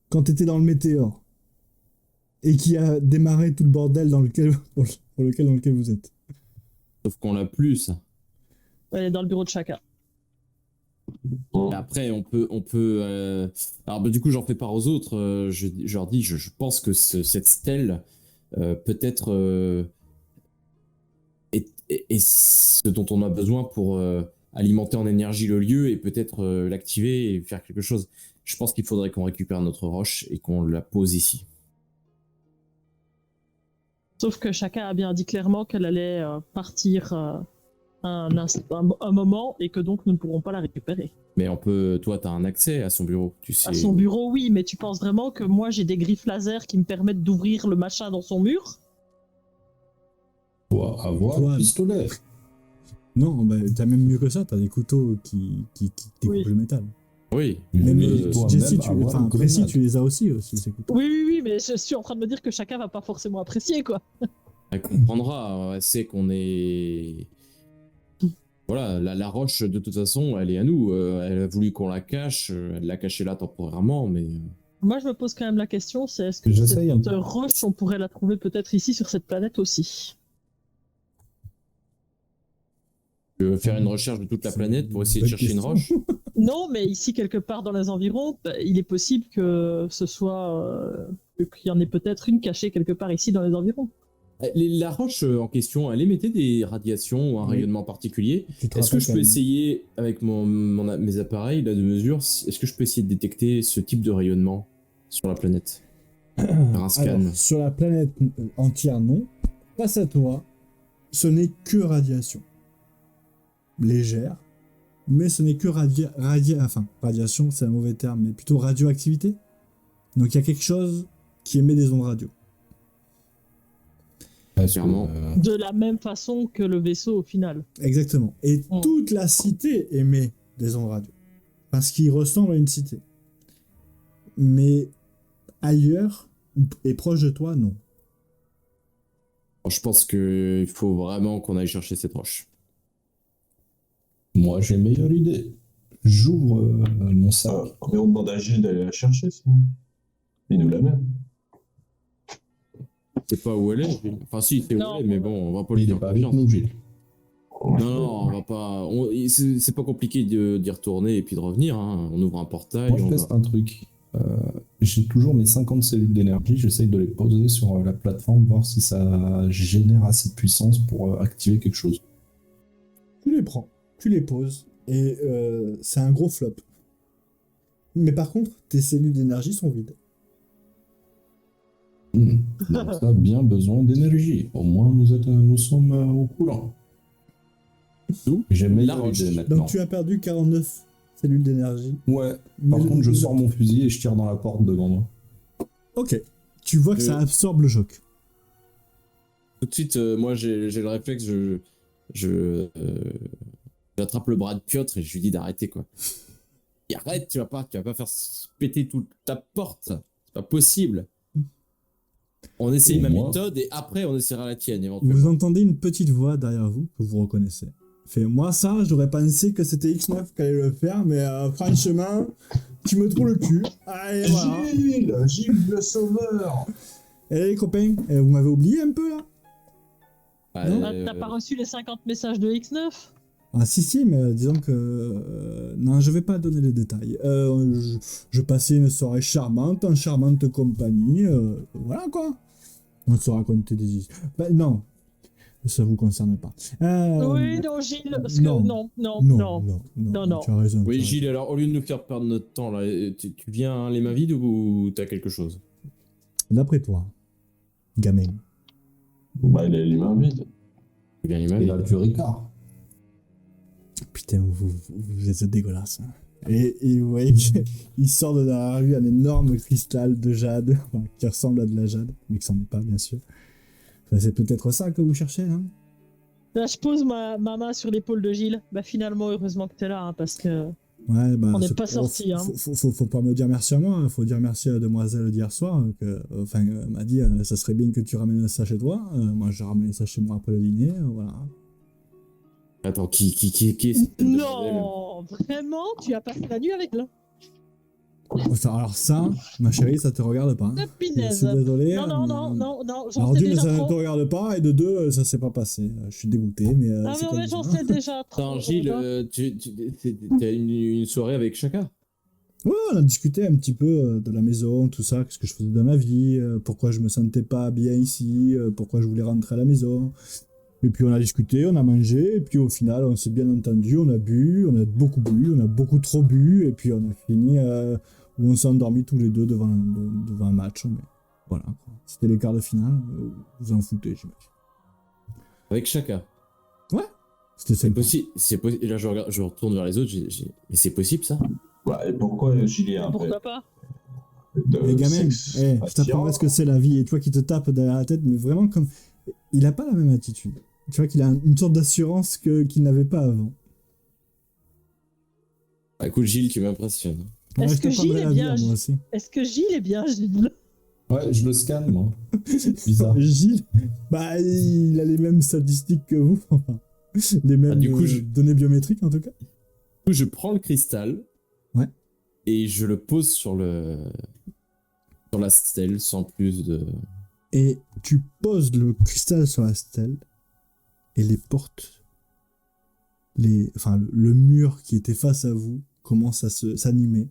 quand t'étais dans le météore. Et qui a démarré tout le bordel dans lequel, dans lequel vous êtes. Sauf qu'on l'a plus, ça. Elle est dans le bureau de chacun. Et après, on peut. Alors, bah, du coup, j'en fais part aux autres. Je leur dis, je pense que cette stèle peut-être est ce dont on a besoin pour alimenter en énergie le lieu et peut-être l'activer et faire quelque chose. Je pense qu'il faudrait qu'on récupère notre roche et qu'on la pose ici. Sauf que chacun a bien dit clairement qu'elle allait partir un moment et que donc nous ne pourrons pas la récupérer. Mais toi, t'as un accès à son bureau, tu sais. À son bureau, oui, mais tu penses vraiment que moi j'ai des griffes laser qui me permettent d'ouvrir le machin dans son mur? Toi, avoir Toi, un pistolet. Non, bah, t'as même mieux que ça, t'as des couteaux qui découpent Oui. le métal. Oui. Mais toi Jessie, même avoir une Précis, grenade. tu les as aussi ces couteaux. Oui, mais je suis en train de me dire que chacun va pas forcément apprécier, quoi. Elle comprendra, elle sait qu'on est... Voilà, la roche, de toute façon, elle est à nous. Elle a voulu qu'on la cache, elle l'a cachée là temporairement, mais... Moi, je me pose quand même la question, c'est est-ce que J'essaye un cette peu. roche, on pourrait la trouver peut-être ici sur cette planète aussi? Tu veux faire une recherche de toute la C'est planète pour une essayer de bonne chercher une question. roche? Non, mais ici, quelque part dans les environs, il est possible que ce soit... qu'il y en ait peut-être une cachée quelque part ici dans les environs. La roche en question, elle émettait des radiations ou un Oui. rayonnement particulier. Tu te Est-ce que rappelles je peux qu'elle- essayer, avec mes appareils là, de mesure, est-ce que je peux essayer de détecter ce type de rayonnement sur la planète? Faire un scan. Alors, sur la planète entière, non. Face à toi, ce n'est que radiation. Légère, mais ce n'est que radiation, c'est un mauvais terme, mais plutôt radioactivité. Donc il y a quelque chose qui émet des ondes radio. Est-ce Clairement. que, De la même façon que le vaisseau au final. Exactement. Et Mm. toute la cité émet des ondes radio. Parce qu'il ressemble à une cité. Mais ailleurs, et proche de toi, non. Je pense qu'il faut vraiment qu'on aille chercher cette roche. moi, j'ai une meilleure idée. J'ouvre mon sac. Mais on demande à Gilles d'aller la chercher, sinon. Il nous l'amène. C'est pas où elle est, Gilles. Enfin, si, c'est où Non. elle est, mais bon, on va pas lui Il dire est pas avec confiance. nous, Gilles. Non, non, on va pas. C'est pas compliqué d'y retourner et puis de revenir. Hein. On ouvre un portail. Moi, je on teste va... un truc. J'ai toujours mes 50 cellules d'énergie. J'essaye de les poser sur la plateforme, voir si ça génère assez de puissance pour activer quelque chose. Tu les prends, tu les poses, et c'est un gros flop. Mais par contre, tes cellules d'énergie sont vides. Donc ça a bien besoin d'énergie. Au moins, nous sommes au courant. J'ai meilleure Large. idée maintenant. Donc tu as perdu 49 cellules d'énergie. Ouais, par contre, je sors mon fusil et je tire dans la porte devant moi. Ok. Tu vois que ça absorbe le choc. Tout de suite, moi, j'ai le réflexe, j'attrape le bras de Piotr et je lui dis d'arrêter, quoi. Et arrête, tu vas pas faire péter toute ta porte. C'est pas possible. On essaye ma méthode et après, on essaiera la tienne, éventuellement. Vous entendez une petite voix derrière vous que vous reconnaissez. Fait, moi, ça, j'aurais pensé que c'était X9 qui allait le faire, mais franchement, tu me trouves le cul. Allez, voilà. Gilles le sauveur. Et les copains, vous m'avez oublié un peu là? Non. T'as pas reçu les 50 messages de X9? Ah si, mais disons que... non, je vais pas donner les détails. Je passais une soirée charmante, en charmante compagnie, voilà quoi. On se racontait des histoires. Ben non, ça vous concerne pas. Oui, non, Gilles, parce non. que non. Tu as raison. Oui, tu as raison. Gilles, alors, au lieu de nous faire perdre notre temps, là, tu viens les mains vides ou t'as quelque chose? D'après toi, gamin. Bah, il a les mains vides. Tu viens les mains Il vides. a du Ricard. Putain, vous êtes dégueulasse. Hein. Et vous voyez qu'il sort de la rue un énorme cristal de jade, enfin, qui ressemble à de la jade, mais qui s'en est pas, bien sûr. Enfin, c'est peut-être ça que vous cherchez, hein? Là, je pose ma main sur l'épaule de Gilles. Bah, finalement, heureusement que t'es là, hein, parce que. Ouais, bah, On n'est pas sortis, hein. Faut pas me dire merci à moi, hein. Faut dire merci à la demoiselle d'hier soir, m'a dit, ça serait bien que tu ramènes ça chez toi. Moi, j'ai ramené ça chez moi après le dîner, voilà. Attends, qui est cette demoiselle? Non, vraiment, tu as passé la nuit avec là. Enfin, alors ça, ma chérie, ça te regarde pas. Hein. La Je punaise. suis désolé. Non, j'en Alors sais d'une, déjà ça ne trop. te regarde pas, et de deux, ça s'est pas passé. Je suis dégoûté, mais Ah c'est non, comme mais j'en ça. sais déjà trop. Attends, Gilles, t'as une soirée avec Chaka? Ouais, on a discuté un petit peu de la maison, tout ça, qu'est-ce que je faisais dans ma vie, pourquoi je me sentais pas bien ici, pourquoi je voulais rentrer à la maison. Et puis on a discuté, on a mangé, et puis au final on s'est bien entendu, on a bu, on a beaucoup trop bu, et puis on a fini où on s'est endormis tous les deux devant un match. Mais voilà, quoi. C'était les quarts de finale, vous en foutez, j'imagine. Avec Chaka? Ouais, c'était C'est sympa. possible. Et là, je retourne vers les autres. Mais c'est possible, ça? Bah, et pourquoi Gilles est un peu Pourquoi pas? de Les gamins, sexe je attirant. t'apprendrai ce que c'est la vie, et toi qui te tapes derrière la tête, mais vraiment comme... Il a pas la même attitude. Tu vois qu'il a une sorte d'assurance qu'il n'avait pas avant. Bah, écoute, Gilles, tu m'impressionnes. Ouais, Est-ce je que t'apprendrai Gilles est la vie, bien, hein, moi aussi. Est-ce que Gilles est bien, Gilles? Ouais, je le scanne, moi. Bizarre. Gilles, bah, il a les mêmes statistiques que vous, enfin, les mêmes du coup, données biométriques en tout cas. Du coup, je prends le cristal. Ouais. Et je le pose sur la stèle sans plus de... Et tu poses le cristal sur la stèle, et les portes, le mur qui était face à vous commence à s'animer.